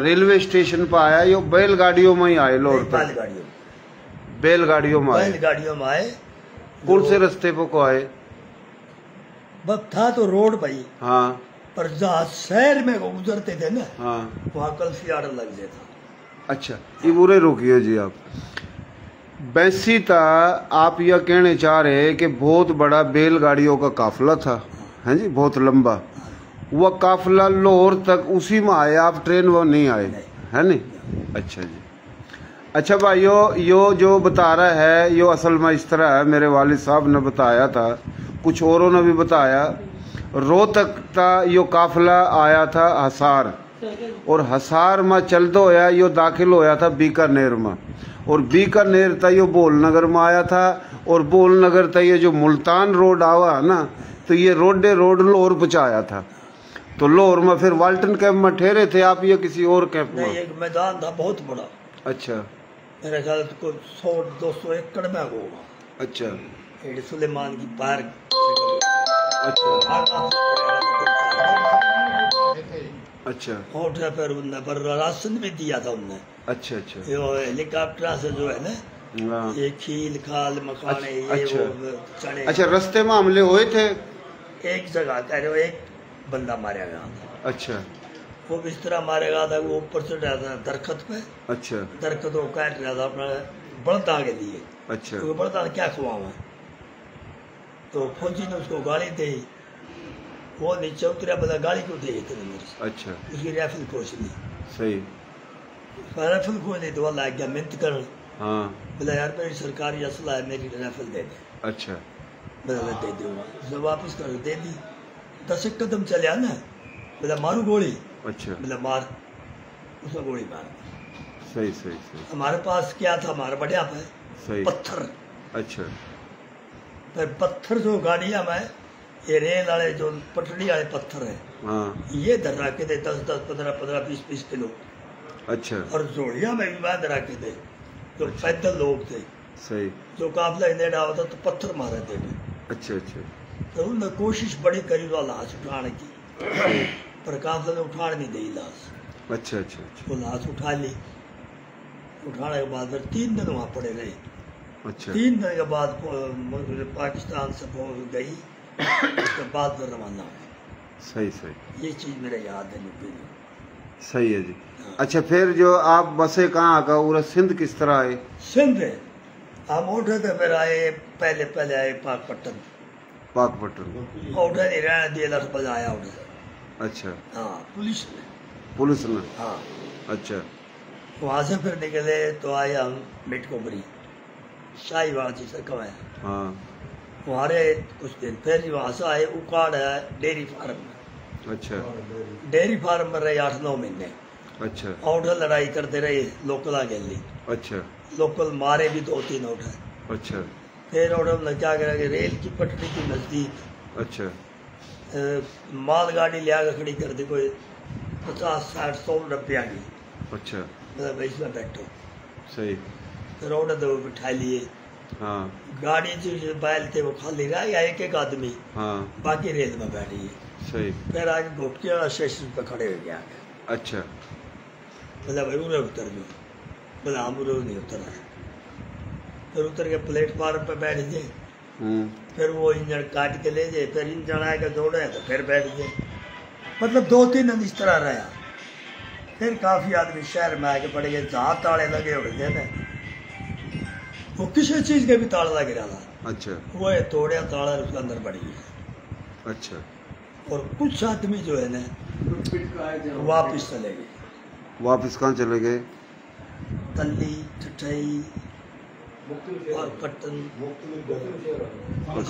रेलवे स्टेशन पर आया, यो बैलगाड़ियों में ही आए लोग? बैलगाड़ियों में आए।
बैलगाड़ियों में आए।
कौन से रास्ते पर को आए?
बस था तो रोड भाई।
हाँ।
पर जहाँ शहर में गुजरते थे ना,
हाँ,
वहाँ कल्फियाड़ लग जाता।
अच्छा, ये बुरे रुकिए जी। आप बैसी था, आप यह कहने चाह रहे हैं कि बहुत बड़ा बैलगाड़ियों का काफिला था, है जी, बहुत लंबा। वह काफिला लाहौर तक उसी में आए, आप ट्रेन वो नहीं आए, है नहीं? अच्छा जी। अच्छा भाइयों, यो जो बता रहा है, यो असल में इस तरह है, मेरे वालिद साहब ने बताया था, कुछ औरों ने भी बताया। रोहतक का यो काफिला आया था हसार, और हसार में चलते होया यो दाखिल होया था बीकानेर में, और बीकानेर था यो बोलनगर में आया था, और बोलनगर था ये जो मुल्तान रोड आवा ना, तो ये रोड लाहौर पहुँचाया था। तो लाहौर में फिर वाल्टन कैंप में ठहरे थे आप, ये किसी और कैंप में?
नहीं, एक मैदान था बहुत बड़ा।
अच्छा।
मेरे ख्याल से 100-200 एकड़ में होगा।
अच्छा।
सुलेमान की पार्क।
अच्छा। अच्छा।
और फिर उनने पर राशन भी दिया था उनने।
अच्छा। अच्छा।
ये हेलीकॉप्टर से जो है ना, ये खील खाल मखाने, ये वो चने।
अच्छा, रास्ते में हमले हुए थे?
एक जगह कह रहे हो, एक बंदा मारा गया था।
अच्छा।
वो इस तरह मारा गया था, वो ऊपर से रहा था दरख्त पे।
अच्छा।
दरख्त वो काट रहा था अपना बड़दा के लिए।
अच्छा।
तो बड़दा क्या खुआवा, तो फौजी ने उसको गाली दी, वो नीचे उतरा, बता गाली क्यों दी इतने मेरे से?
अच्छा।
उसकी राइफल खोज ली।
सही।
राइफल खोली तो लग गया मिन्नत कर।
हाँ।
बोला यार मेरी सरकारी असला है, मेरी राइफल दे दे।
अच्छा।
बोला दे दूंगा। उसे वापस कर दे दी। 10 कदम चलिया ना, बोला मारू गोली।
अच्छा।
बोला मार, उसने गोली मार।
सही सही सही।
हमारे पास क्या था, हमारा बढ़िया पे
सही।
पत्थर।
अच्छा।
पर पत्थर जो गाड़ियां में ये रेल वाले जो पटड़ी वाले पत्थर है,
हाँ।
ये धर रखे थे 10-10, 15-15, 20-20 किलो।
अच्छा।
और जोड़िया में भी बांध रखे थे। जो
अच्छा।
पैदल लोग थे,
सही।
जो काफिला इंडेड़ा होता तो पत्थर मारे थे।
अच्छा अच्छा।
तो उन्होंने कोशिश बड़ी करी वो लाश उठाने की, पर काफिला ने उठाने नहीं दी लाश।
अच्छा अच्छा अच्छा।
वो लाश उठा ली। उठाने के बाद फिर 3 दिन वहाँ पड़े रहे।
अच्छा।
3 दिन के बाद पाकिस्तान से फौज गई, उसके बाद फिर रवाना हुई।
सही सही।
ये चीज़ मेरे याद है यूपी में।
सही है जी। अच्छा, फिर जो आप बसे कहाँ का पूरा सिंध किस तरह आए?
सिंध हम उठे थे, फिर आए पहले आए पाकपट्टन।
पाकपट्टन।
उठे नहीं रहने दिए, 10 बजे आया उठे।
अच्छा।
हाँ,
पुलिस ने।
हाँ।
अच्छा।
वहाँ से फिर निकले तो आए हम मिटकोबरी, शाहीवाल जी से कमाए।
हाँ।
वहाँ रहे कुछ दिन, फिर वहाँ से आए उकाड़ है डेयरी फार्म में।
अच्छा।
डेयरी फार्म में रहे 8-9 महीने।
अच्छा।
उठे लड़ाई करते रहे, लोकल आ गई।
अच्छा।
लोकल मारे भी 2-3 उठे।
अच्छा।
फिर उन्होंने क्या करा कि रेल की पटरी के नजदीक
अच्छा।
मालगाड़ी लिया के खड़ी कर दी, कोई 50-60-100 रुपया की।
अच्छा।
मतलब इसमें बैठो।
सही।
फिर उन्होंने तो बिठा लिए।
हाँ।
गाड़ी जो बैल थे वो खाली रह गया, एक आदमी।
हाँ।
बाकी रेल में बैठी है।
सही।
फिर आगे घोटकी वाला स्टेशन पे खड़े हो गया।
अच्छा।
बोला भाई उन्हें उतर जाओ। बोला हम उन्हें नहीं उतर रहे। फिर उतर के प्लेटफार्म पे बैठ गए। फिर वो इंजन काट के ले जाए, फिर इंजन आके दौड़े तो फिर बैठ गए। मतलब 2-3 दिन इस तरह रहा। फिर काफी आदमी शहर में आके पड़ गए, जहाँ ताले लगे हुए थे ना, वो किसी चीज के भी ताला लग रहा था।
अच्छा।
वो तोड़िया ताला, उसके अंदर बढ़ गया।
अच्छा। और
कुछ आदमी जो है ना वापिस चले गए।
वापिस कहाँ चले गए?
तल्ली, ठठई और पट्टन,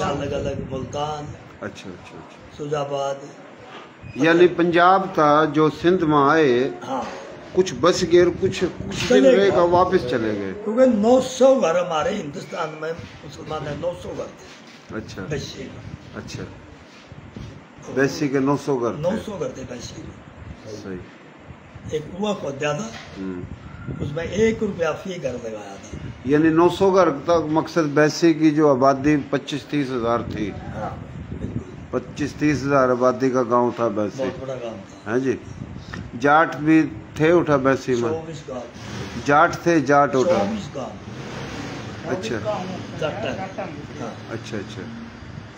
अलग अलग मुल्तान।
अच्छा अच्छा अच्छा।
सुजाबाद।
यानी पंजाब था जो सिंध में आए।
हाँ।
कुछ बस गए, कुछ दिन रहेगा, वापस चले गए।
क्योंकि 900 घर हमारे हिंदुस्तान में मुसलमान है, 900 घर थे।
अच्छा।
बैसी।
अच्छा। बैसी के 900 घर।
900 घर थे बैसी में।
सही।
एक कुआं खोदा था, उसमें 1 रुपया फी घर लगाया था।
यानी 900 घर तक मकसद बैसी की जो आबादी 25-30 हजार थी।
हाँ,
25-30 हजार आबादी का गांव था बैसी।
बहुत बड़ा गांव था।
है जी। जाट भी थे उठा बैसी में?
24 गांव
जाट थे, जाट उठा।
24 गांव।
अच्छा।
हाँ।
अच्छा अच्छा।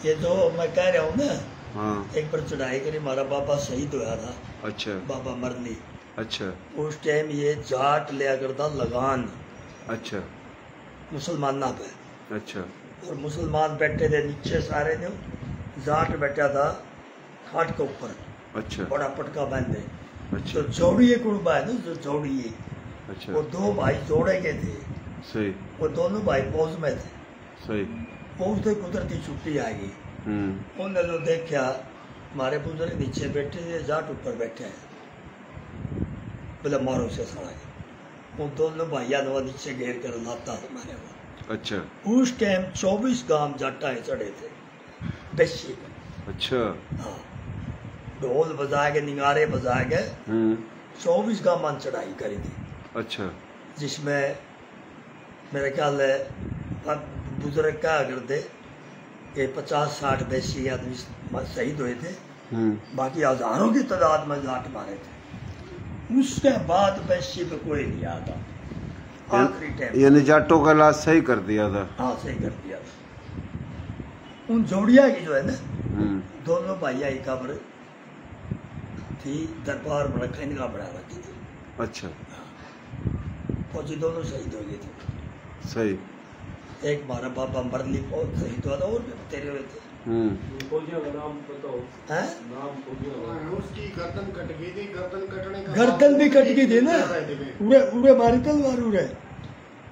ये जो मैं कह रहा हूँ ना,
हाँ।
एक बार चढ़ाई करी, हमारा बाबा शहीद हुआ था।
अच्छा।
बाबा मरली।
अच्छा।
उस टाइम ये जाट लिया करता लगान।
अच्छा।
मुसलमाना पे।
अच्छा।
और मुसलमान बैठे थे नीचे सारे ने, जाट बैठा था खाट के ऊपर।
अच्छा।
बड़ा पटका बांधे।
अच्छा।
तो जोड़िए कुड़बा है ना, जो जोड़िए,
अच्छा।
वो 2 भाई जोड़े के थे।
सही।
वो दोनों भाई फौज में थे।
सही।
फौज से कुदरती छुट्टी आ गई। उन्होंने जो देखा, हमारे बुजुर्ग नीचे बैठे थे, जाट ऊपर बैठे हैं। बोले मारो से साड़ा। वो दोनों भाइया ने नीचे घेर कर लाता हमारे वो।
अच्छा।
उस टाइम 24 गांव जाटाएं चढ़े थे बेशी पे।
अच्छा।
हाँ, ढोल बजा के, निगारे बजा के 24 गांव मन चढ़ाई करी थी।
अच्छा।
जिसमें मेरे ख्याल है बुजुर्ग क्या करते कि 50-60 बेशी आदमी शहीद हुए थे। बाकी हजारों की तादाद में जाट मारे थे। उसके बाद बेशी पे कोई नहीं आता। आखिरी टाइम
यानी जाटों का इलाज सही कर दिया था।
हाँ, सही कर दिया था। उन जोड़िया की जो है ना, दोनों भाइया की कब्र थी, दरबार में रखा, इनका बड़ा रखी थी।
अच्छा।
फौजी दोनों शहीद हो गए थे।
सही।
एक हमारा बाबा मरली शहीद हुआ था, और भी तेरे हुए थे।
फौजियों का नाम बताओ।
हैं?
उसकी गर्दन कट गई थी, गर्दन कटने का
गर्दन भी कट गई थी ना, उरे उरे मारी तलवार उरे,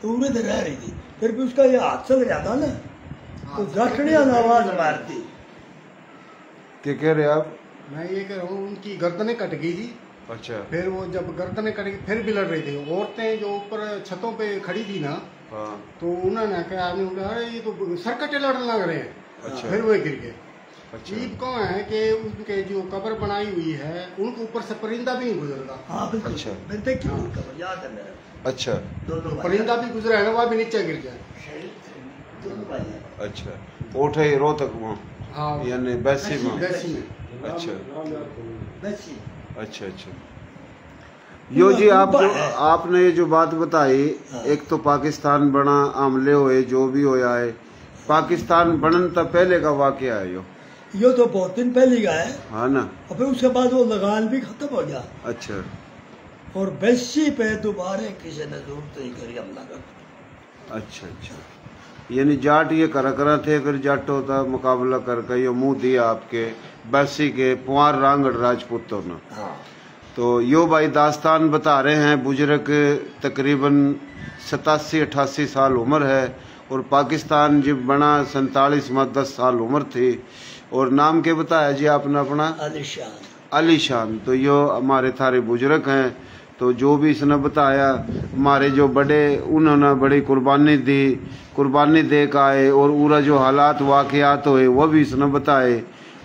तो उरे तो रह रही थी। फिर भी उसका ये हाथ चल रहा था ना, तो जटने आवाज मारती।
क्या कह रहे आप?
मैं ये कह रहा हूँ उनकी गर्दनें कट गई थी।
अच्छा।
फिर वो जब गर्दनें कट गई फिर भी लड़ रही थी। औरतें जो ऊपर छतों पे खड़ी थी ना,
हाँ।
तो उन्होंने कहा, अरे ये तो सरकटे लड़ने लग रहे हैं।
अच्छा।
फिर वो गिर गए।
अच्छा।
जीप कहाँ है कि उनके जो कब्र बनाई हुई है उनके ऊपर से परिंदा भी नहीं गुजरता।
हाँ बिल्कुल।
अच्छा।
मैंने देखी हुई खबर, याद है मेरा।
अच्छा।
दोनों
परिंदा भी गुजरा है ना, वह भी नीचे गिर जाए।
दोनों भाई हैं।
अच्छा। ओठे रोहतक वहाँ,
हाँ,
यानी बैसी में।
बैसी में।
अच्छा
वैसी।
अच्छा अच्छा। यो जी, आपने ये जो बात बताई, एक तो पाकिस्तान बना, आमले हुए, जो भी होया है, पाकिस्तान बनन तो पहले का वाकया है यो
तो बहुत दिन पहले का है।
हाँ ना।
और फिर उसके बाद वो लगान भी खत्म हो गया।
अच्छा।
और बैसी पे दोबारा किसी ने जरूरत नहीं करी हमला कर।
अच्छा अच्छा। यानी जाट ये करा थे, फिर जाटों का मुकाबला करके ये मुंह दिया आपके बैसी के पुआर रांगड़ राजपूतों ने।
हाँ।
तो यो भाई दास्तान बता रहे हैं, बुजुर्ग तकरीबन 87-88 साल उम्र है, और पाकिस्तान जब बना 47 में 10 साल उम्र थी। और नाम के बताया जी आपने अपना?
अलीशान।
अलीशान। तो यो हमारे थारे बुजुर्ग हैं। तो जो भी इसने बताया, हमारे जो बड़े, उन्होंने बड़ी कुर्बानी दे के आए, और पूरा जो हालात वाकयात हुए वो भी इसने बताए।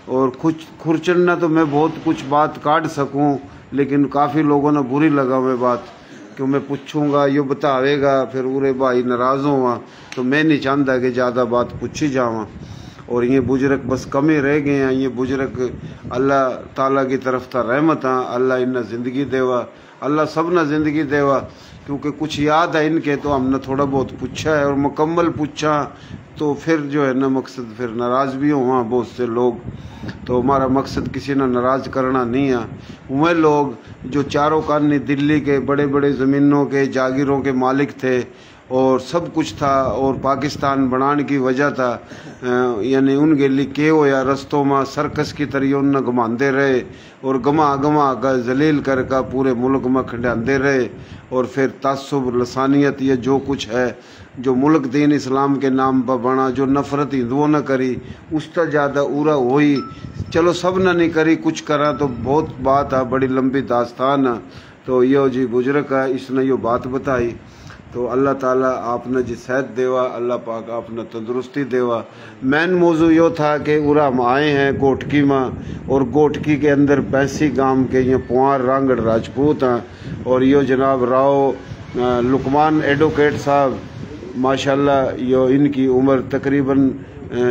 और कुछ खुरचना तो मैं बहुत कुछ बात काट सकूं, लेकिन काफ़ी लोगों ने बुरी लगा हुए बात, क्यों मैं पूछूंगा यो बतावेगा, फिर पूरे भाई नाराज़ हुआ, तो मैं नहीं चाहता कि ज़्यादा बात पूछी जावा। और ये बुजुर्ग बस कम ही रह गए हैं। ये बुजुर्ग अल्लाह ताला की तरफ था रहमत, अल्लाह इन्हें ज़िंदगी देवा, अल्लाह सब ना ज़िंदगी देवा, क्योंकि कुछ याद है इनके, तो हमने थोड़ा बहुत पूछा है, और मुकम्मल पूछा तो फिर जो है ना मकसद, फिर नाराज़ भी हुआ बहुत से लोग। तो हमारा मकसद किसी ने नाराज़ करना नहीं है। वह लोग जो चारों कानी दिल्ली के बड़े बड़े ज़मीनों के जागीरों के मालिक थे, और सब कुछ था, और पाकिस्तान बनाने की वजह था, यानी उनके लिए के हो या रस्तों में सर्कस की तरह उन घुमाते रहे, और गमा का जलील करके पूरे मुल्क में खंडाते रहे। और फिर तासुब लसानियत, ये जो कुछ है, जो मुल्क दीन इस्लाम के नाम पर बना, जो नफ़रत हिंदुओं ने करी, उसका ज़्यादा उरा हुई। चलो सब ने नहीं करी, कुछ करा तो बहुत बात है, बड़ी लंबी दास्तान है। तो यो जी बुजुर्ग है, इसने यो बात बताई। तो अल्लाह ताला आपने जी सेहत देवा, अल्लाह पाक आपने तंदुरुस्ती देवा। मेन मौजू यो था कि उरा हम आए हैं गोटकी में, और गोटकी के अंदर बैसी गांव के ये पुआर रांगड़ राजपूत हैं। और यो जनाब राव लुकमान एडवोकेट साहब, माशाल्लाह यो इनकी उम्र तकरीबन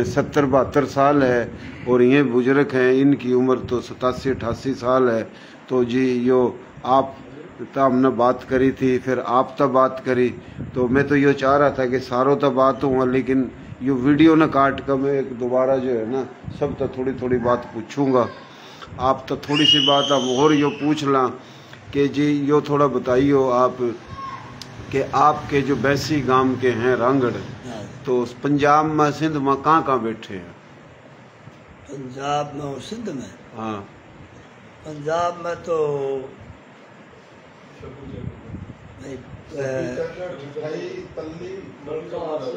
70-72 साल है, और ये बुजुर्ग हैं, इनकी उम्र तो 87-88 साल है। तो जी यो आप तो हमने बात करी थी, फिर आप तब बात करी, तो मैं तो ये चाह रहा था कि सारों तब बात हुआ, लेकिन ये वीडियो न काट कर मैं दोबारा जो है ना सब तो थोड़ी थोड़ी बात पूछूंगा। आप तो थोड़ी सी बात अब और यो पूछ ला कि जी यो थोड़ा बताइयो आप कि आपके जो बैसी गांव के हैं रांगड़, तो पंजाब में सिंध में कहाँ बैठे हैं?
पंजाब में और सिंध में?
हाँ,
पंजाब में तो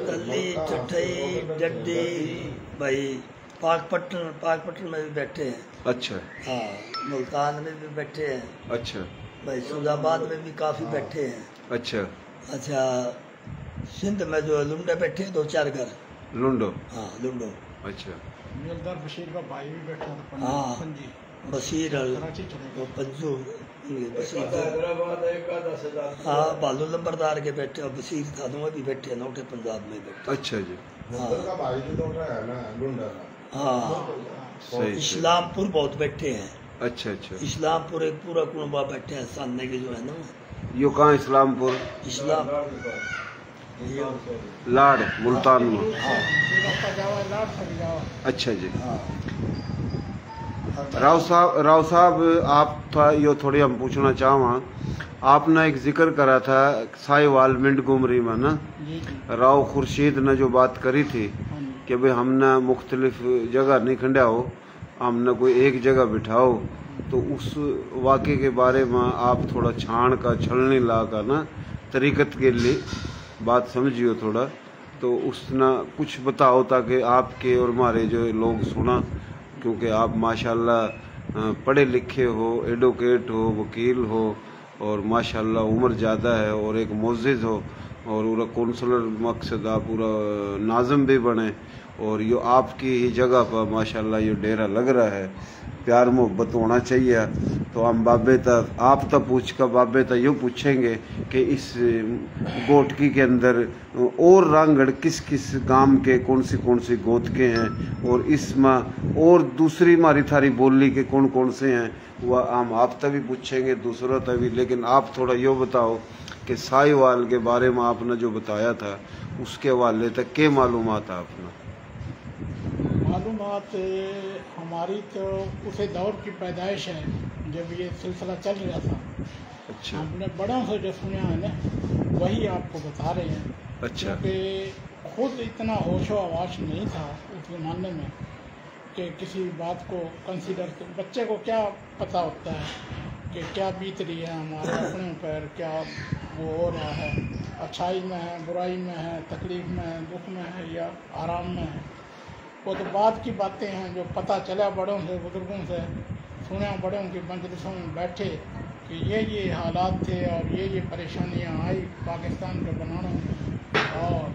तल्ली चठई डड्डी भाई पाकपट्टन में भी बैठे हैं।
अच्छा।
हाँ, मुल्तान में भी बैठे हैं।
अच्छा
भाई फैजाबाद में भी काफी बैठे हैं।
अच्छा
अच्छा, सिंध में जो लुंडे बैठे हैं 2-4 घर।
लुंडो?
हाँ लुंडो।
अच्छा।
मिलदार बशीर का भाई भी बैठा था।
हाँ बशीर वो पंजू हाँ बालू लंबरदार के बैठे, और बशीर थानों में भी बैठे, नोटे पंजाब में बैठे।
अच्छा जी।
हाँ
सही।
इस्लामपुर बहुत बैठे हैं।
अच्छा अच्छा।
इस्लामपुर एक पूरा कुनबा बैठे हैं, सामने के जो है ना।
यो कहाँ इस्लामपुर?
इस्लाम
लाड़ मुल्तान में।
हाँ।
अच्छा जी। राव साहब आप था यो थोड़ी हम पूछना चाहवा, आपने एक जिक्र करा था साहिवाल मिंड गुमरी में ना, राव खुर्शीद ने जो बात करी थी, कि भाई हमने मुख्तलिफ जगह नहीं खंडा हो, हमने कोई एक जगह बिठाओ, तो उस वाक़े के बारे में आप थोड़ा छाण का छलनी ला का ना तरीक़त के लिए बात समझियो थोड़ा, तो उसना कुछ बताओ ताकि आपके और हमारे जो लोग सुना, क्योंकि आप माशाल्लाह पढ़े लिखे हो, एडवोकेट हो, वकील हो, और माशाल्लाह उम्र ज़्यादा है और एक मुअज़्ज़िज़ हो, और पूरा कौंसलर मकसद आप पूरा नाज़िम भी बने, और ये आपकी ही जगह पर माशाल्लाह ये डेरा लग रहा है। प्यार मोहब्बत होना चाहिए। तो हम बाबे तक आप तक पूछ कर बाबे तक यूँ पूछेंगे कि इस गोटकी के अंदर और रांगड़ किस किस गांव के कौन सी गोत के हैं, और इसमें और दूसरी हमारी थारी बोली के कौन कौन से हैं, वह हम आप तक भी पूछेंगे, दूसरों तक भी। लेकिन आप थोड़ा यो बताओ कि साहिवाल के बारे में आपने जो बताया था उसके हवाले तक क्या मालूमात है आपने?
मालूमात हमारी तो उसे दौर की पैदाइश है जब ये सिलसिला चल रहा था।
अच्छा।
हमने बड़ों से जो सुना है ना वही आपको बता रहे हैं।
अच्छा।
क्योंकि खुद इतना होशो आवाश नहीं था उस ज़माने में कि किसी बात को कंसीडर, बच्चे को क्या पता होता है कि क्या बीत रही है हमारे अपने ऊपर, क्या वो हो रहा है, अच्छाई में है, बुराई में है, तकलीफ़ में है, दुख में है या आराम में है। वो तो बाद की बातें हैं जो पता चला बड़ों से, बुज़ुर्गों से सुना, बड़ों की मजलिसों में बैठे कि ये हालात थे और ये परेशानियां आई पाकिस्तान के बनाने में। और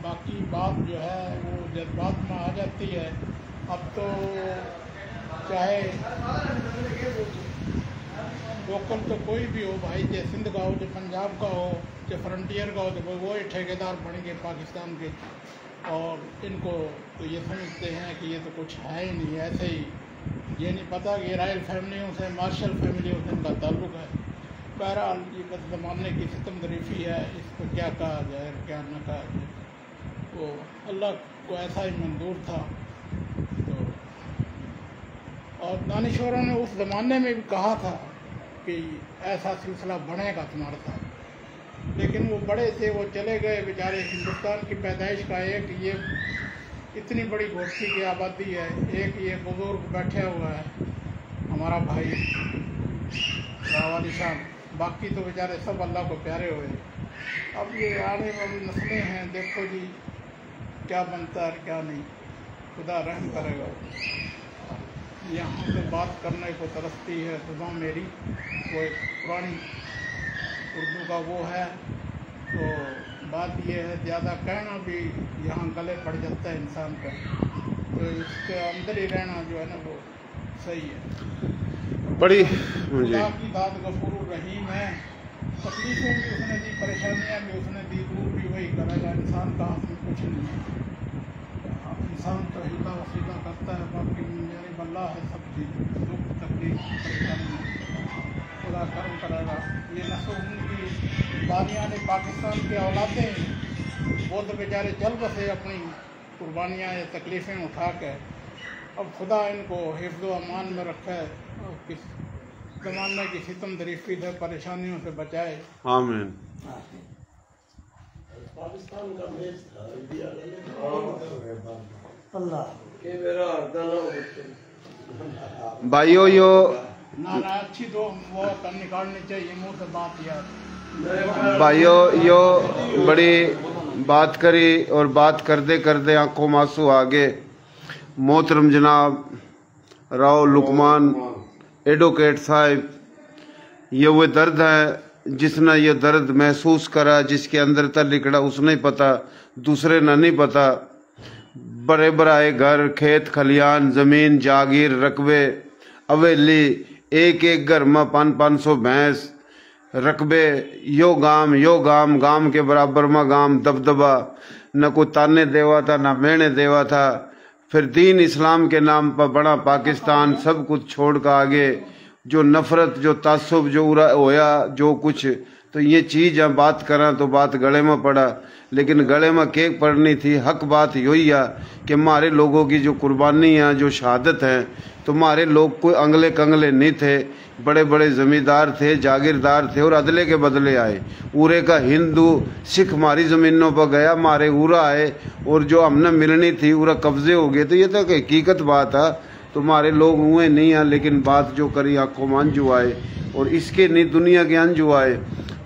बाकी बात जो है वो जज्बात में आ जाती है। अब तो चाहे लोकल तो कोई भी हो भाई, चाहे सिंध का हो, चाहे पंजाब का हो, चाहे फ्रंटियर का हो, तो वो ही ठेकेदार बन गए पाकिस्तान के। और इनको तो ये समझते हैं कि ये तो कुछ है ही नहीं, ऐसे ही। ये नहीं पता कि रॉयल फैमिलियों से, मार्शल फैमिलियों से इनका ताल्लुक़ है। बहरहाल ये बस ज़माने की सितमदरीफी है, इसको क्या कहा जाए क्या न कहा जाए। वो अल्लाह को ऐसा ही मंजूर था। तो और दानिश्वरों ने उस ज़माने में भी कहा था कि ऐसा सिलसिला बनेगा तुम्हारे साथ, लेकिन वो बड़े थे, वो चले गए बेचारे। हिंदुस्तान की पैदाइश का एक ये इतनी बड़ी गोष्ठी की आबादी है, एक ये बुजुर्ग बैठा हुआ है हमारा भाई रावाली शाह, बाकी तो बेचारे सब अल्लाह को प्यारे हुए। अब ये आने वाली नस्लें हैं, देखो जी क्या बनता है क्या नहीं, खुदा रहम करेगा। यहाँ से बात करने को तरसती है सुबह मेरी, वो एक पुरानी उर्दू का वो है। तो बात ये है ज़्यादा कहना भी यहाँ गले पड़ जाता है इंसान का, तो इसके अंदर ही रहना जो है ना वो सही है।
बड़ी
खुदा की बात गफूर रहीम है। तकलीफ़ें भी उसने दी, परेशानियाँ भी उसने दी, दूर भी वही करेगा। इंसान का हाथ में कुछ नहीं है, इंसान तो हिला वसीला करता है, बाकी मेरी बल्ला है सब चीज़, दुख तकलीफ परेशानी खुदा कर्म करेगा। ये नस्ल उनकी बानियाँ ने पाकिस्तान के औलादें, वो तो बेचारे चल बसे अपनी कुर्बानियाँ या तकलीफ़ें उठा के। अब खुदा इनको हिफ्ज़ व अमान में रखे और किस ज़माने की सितम दरीफी से परेशानियों से बचाए।
आमीन।
पाकिस्तान का मैच था इंडिया अल्लाह
के मेरा
भाइयों यो
ना अच्छी तो वो निकालनी चाहिए मुँह से बात यार।
भाइयों यो बड़ी बात करी और बात करते करते आंखों में आंसू आ गए। मोहतरम जनाब राव लुकमान एडवोकेट साहब, ये वो दर्द है जिसने ये दर्द महसूस करा, जिसके अंदर तक लिखड़ा उसने ही पता, दूसरे ने नहीं पता। बड़े बड़ाए घर, खेत खलियान, जमीन जागीर, रकबे, अवेली, एक एक घर में 500 भैंस, रकबे, यो गाम, गाम के बराबर में गाम, दबदबा, न कोई ताने देवा था न मेहने देवा था। फिर दीन इस्लाम के नाम पर बड़ा पाकिस्तान, सब कुछ छोड़ कर आगे जो नफरत, जो तासुब, जो उरा होया जो कुछ, तो ये चीज़ हम बात करें तो बात गले में पड़ा। लेकिन गले में केक पड़नी थी। हक बात यही है कि हमारे लोगों की जो कुर्बानी है, जो शहादत है, तो हमारे लोग कोई अंगले कंगले नहीं थे, बड़े बड़े जमींदार थे, जागीरदार थे और अदले के बदले आए। उरे का हिंदू सिख हमारी ज़मीनों पर गया, हमारे उरा आए और जो हमने मिलनी थी उरा कब्जे हो गए। तो ये तो हकीकत बात है। तो हमारे लोग हुए नहीं हैं, लेकिन बात जो करी आंखों में अंजू आए और इसके नहीं दुनिया के अंजू आए।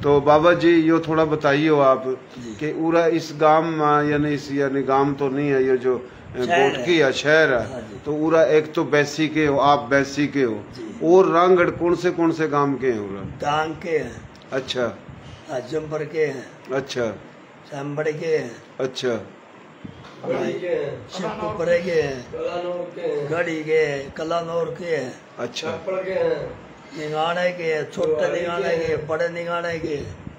तो बाबा जी यो थोड़ा बताइए आप कि उरा इस गांव में यानी गांव तो नहीं है, ये जो गोटकी है शहर है, तो उरा एक तो बैसी के हो, आप बैसी के हो, और रामगढ़ कौन से गांव के हैं? उरा
गांव के हैं।
अच्छा।
आजमपुर के हैं।
अच्छा।
सांबड़ के हैं।
अच्छा।
शिवपुरे के हैं, गढ़ी के हैं, कलानौर के हैं।
अच्छा।
निगाने के, छोटे निगाने के, बड़े निगाने के।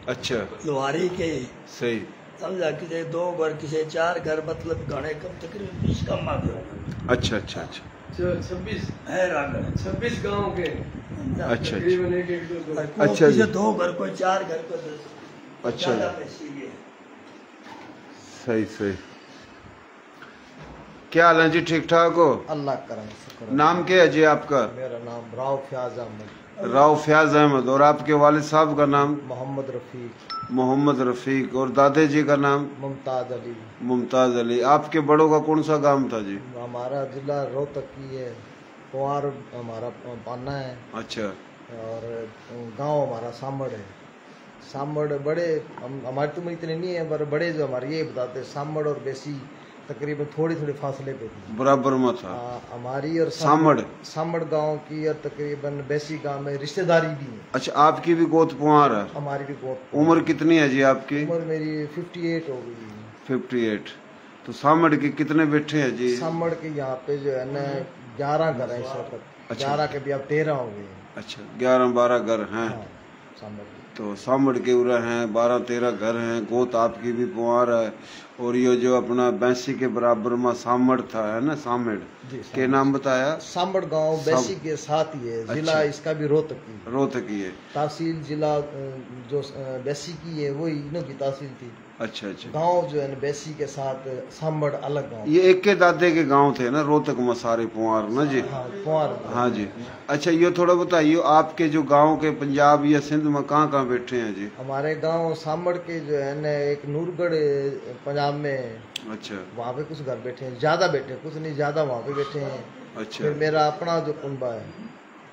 अच्छा।
लोहारी के।
सही
समझा, किसी 2 घर, किसी 4 घर, मतलब घने कम तकरीबन 20 कम आ गए।
अच्छा अच्छा अच्छा
26
है रामगढ़,
26 गांव के।
अच्छा
तकरीबन 1-1-2
अच्छा जी।
2 घर, कोई 4 घर, कोई 10।
अच्छा सही सही। क्या हाल है जी? ठीक ठाक हो?
अल्लाह करम शुक्र।
नाम क्या है जी आपका?
मेरा नाम राव फयाज अहमद।
राव फयाज अहमद। और आपके वालिद साहब का नाम?
मोहम्मद रफीक।
मोहम्मद रफीक। और दादा जी का नाम?
मुमताज अली।
मुमताज अली। आपके बड़ों का कौन सा गांव था जी?
हमारा जिला रोहतक की है, कुंवार हमारा पाना है।
अच्छा।
और गांव हमारा सामड़ है। सामड़ बड़े हमारे तुम इतने नहीं है, पर बड़े जो हमारे ये बताते सामड़ और बेसी तकरीबन थोड़ी फासले पे थी,
बराबर में था
हमारी और सामड़ गांव की, और तकरीबन बेसी गांव में रिश्तेदारी भी है।
अच्छा, आपकी भी गोद पुआर है?
हमारी भी गोद।
उम्र कितनी है जी आपकी?
उम्र मेरी 58 हो गई।
58। तो सामड़ के कितने बैठे हैं जी?
सामड़ के यहाँ पे जो है ना 11 घर है इस वक्त।
अच्छा।
11 के भी अब 13 हो गए।
अच्छा, 11-12 घर हैं।
हाँ, सामड़ के।
तो सामड़ के उरा हैं, 12-13 घर हैं। गोत आपकी भी पुआर है। और ये जो अपना बैसी के बराबर में सामड़ था, है ना, सामड़ के नाम बताया?
सामड़ गांव बैसी के साथ ही है। जिला
अच्छा।
इसका भी रोहतक
रोहतकी है।
तहसील जिला जो बैसी की है वही इन्हों की तहसील थी।
अच्छा अच्छा।
गांव जो है ना बैसी के साथ सामड़ अलग गांव।
ये एक के दादे के गांव थे ना, रोहतक में सारे पुआर ना जी?
हाँ, पुआर।
हाँ जी। अच्छा, ये थोड़ा बताइए आपके जो गांव के पंजाब या सिंध में कहाँ बैठे हैं जी?
हमारे गांव सामड़ के जो है ना एक नूरगढ़ पंजाब में।
अच्छा।
वहाँ पे कुछ घर बैठे हैं, ज्यादा बैठे हैं, कुछ नहीं ज्यादा वहाँ पे बैठे हैं।
अच्छा।
फिर मेरा अपना जो कुनबा है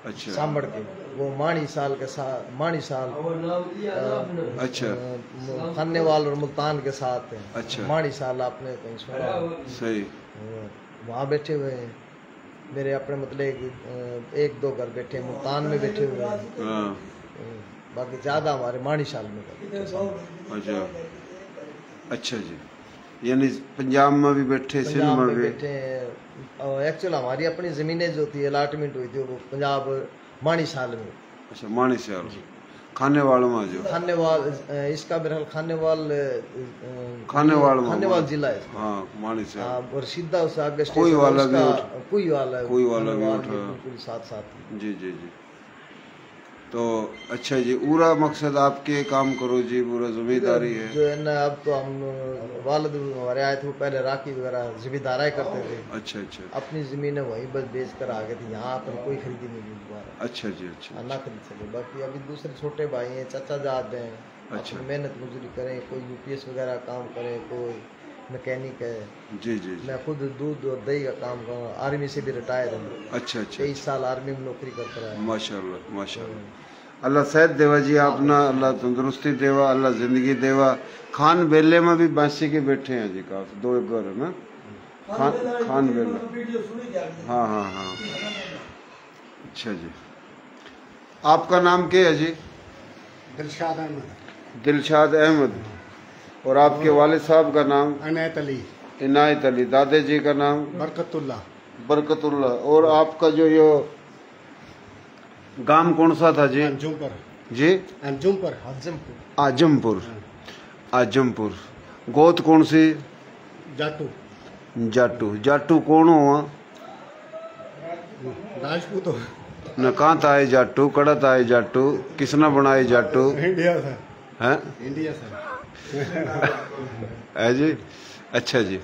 अच्छा।
सामड़ के, वो माणी साल के साथ, माणी साल
अच्छा।
खानेवाल और मुल्तान के साथ है।
अच्छा।
माणी साल आपने कहीं सुना?
सही।
वहाँ बैठे हुए हैं मेरे अपने, मतलब 1-2 घर बैठे मुल्तान में बैठे हुए हैं।
हाँ।
बाकी ज्यादा हमारे माणी साल में।
अच्छा अच्छा जी। यानी पंजाब में भी बैठे, सिंध में भी
बैठे हैं। एक्चुअल हमारी अपनी जमीनें जो थी अलॉटमेंट हुई थी वो पंजाब माणी साल में।
अच्छा, माणी साल। खानेवाल में जो
खानेवाल, इसका मेरा
खानेवाल
जिला है।
हाँ, माणी साल।
और सीधा उस आगे
कोई वाला भी
कोई वाला
भी
बिल्कुल साथ
जी जी जी। तो अच्छा जी, पूरा मकसद आपके काम करो जी, पूरा जिम्मेदारी है
जो है ना। अब तो हम वालिद हमारे आए थे, वो पहले राखी वगैरह जिम्मेदारी करते थे।
अच्छा अच्छा।
अपनी जमीनें वहीं बस बेच कर आ गए थे, यहाँ पर कोई खरीदी नहीं हुई दोबारा।
अच्छा जी। अच्छा
ना खरीद सके। बाकी अभी दूसरे छोटे भाई हैं, चाचा जात हैं।
अच्छा।
मेहनत मजदूरी करें, कोई यूपीएस वगैरह काम करे, कोई मैकेनिक है।
जी जी।
मैं खुद दूध और दही का काम कर रहा हूँ, आर्मी से भी रिटायर हूँ।
अच्छा अच्छा।
23 साल आर्मी में नौकरी करता रहा।
माशाल्लाह माशाल्लाह। अल्लाह सेहत देवा जी आपना, अल्लाह तंदुरुस्ती देवा, अल्लाह जिंदगी देवा। खान बेले में भी बासी के बैठे हैं जी, काफी 2 घर है ना खान बेले। हाँ हाँ हाँ। अच्छा जी। आपका नाम क्या है जी?
दिलशाद अहमद।
दिलशाद अहमद। और आपके वालिद साहब का नाम?
अनायत अली।
इनायत अली। दादा जी का नाम?
बरकतुल्ला।
बरकतुल्ला। और आपका जो ये गांव कौन सा था जी?
अंजुमपुर
जी?
अंजुमपुर।
आजमपुर। आजमपुर। गोत कौन सी?
जाटू।
जाटू। जाटू कौन हुआ?
राजपूत हो।
न कहाँ था आए जाटू, कड़त आए जाटू, किसने बनाए जाटू?
इंडिया था।
हैं?
इंडिया से
है जी। अच्छा जी।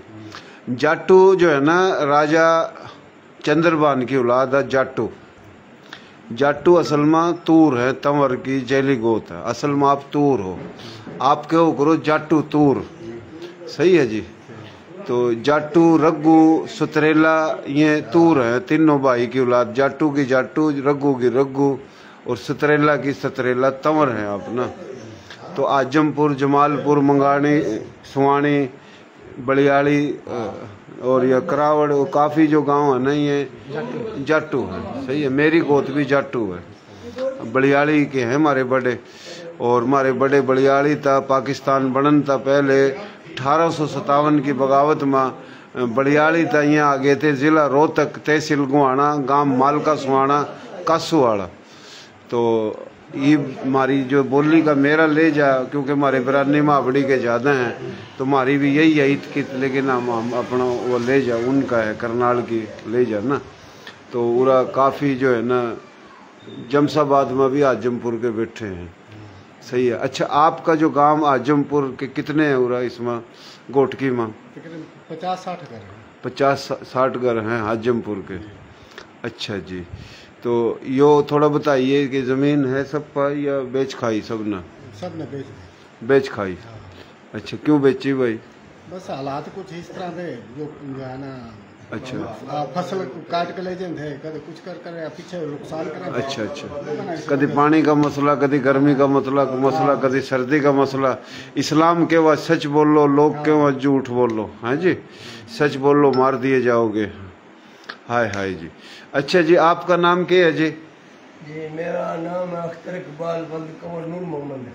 जाटू जो है ना, राजा चंद्रबान की औलाद है जाटू। जाटू असल में तूर है, तंवर की जैली गोत है। असल में आप तूर हो, आप क्यों करो जाटू तूर, सही है जी। तो जाटू, रग्गू, सुतरेला ये तूर है, तीनों भाई की औलाद। जाटू की जाटू, रग्गू की रग्गू और सुतरेला की सुतरेला, तंवर है आप ना। तो आजमपुर, जमालपुर, मंगानी, सुवानी, बलियाड़ी और यह करावड़, काफ़ी जो गांव है ना ये जाटू है, सही है। मेरी गोत भी जाटू है, बलियाड़ी के हैं हमारे बड़े। और हमारे बड़े बलियाड़ी था, पाकिस्तान बनन था पहले 1857 की बगावत में बलियाड़ी था। यहाँ आ गए थे, ज़िला रोहतक, तहसील गुहाना, गांव मालका सुहाना, कासूवाड़ा। तो ये हमारी जो बोली का मेरा ले जा, क्योंकि हमारे बिरानी मावड़ी के ज़्यादा हैं, तो हमारी भी यही है कि लेकिन हम अपना वो ले जा, उनका है करनाल की ले जा ना। तो पूरा काफ़ी जो है ना, जमशाबाद में भी आजमपुर के बैठे हैं, सही है। अच्छा, आपका जो गांव आजमपुर के कितने हैं उरा इसमें गोटकी में?
50-60 घर है।
50-60 घर हैं आजमपुर के। अच्छा जी। तो यो थोड़ा बताइए कि ज़मीन है सब पर या बेच खाई सब ना?
सब ने बेच दी।
बेच खाई। अच्छा, क्यों बेची भाई?
बस हालात कुछ इस तरह थे जो है ना।
अच्छा,
फसल काट के ले जाते हैं, कभी कुछ कर पीछे नुकसान करें।
अच्छा अच्छा। कभी पानी का मसला, कभी गर्मी का मसला, कभी सर्दी का मसला। इस्लाम के बाद सच बोलो, लोग के बाद झूठ बोलो, हाँ जी। सच बोलो मार दिए जाओगे। हाय हाय जी। अच्छा जी, आपका नाम क्या है जी?
जी मेरा नाम है अख्तर इकबाल वल्द कंवर नूर मोहम्मद है।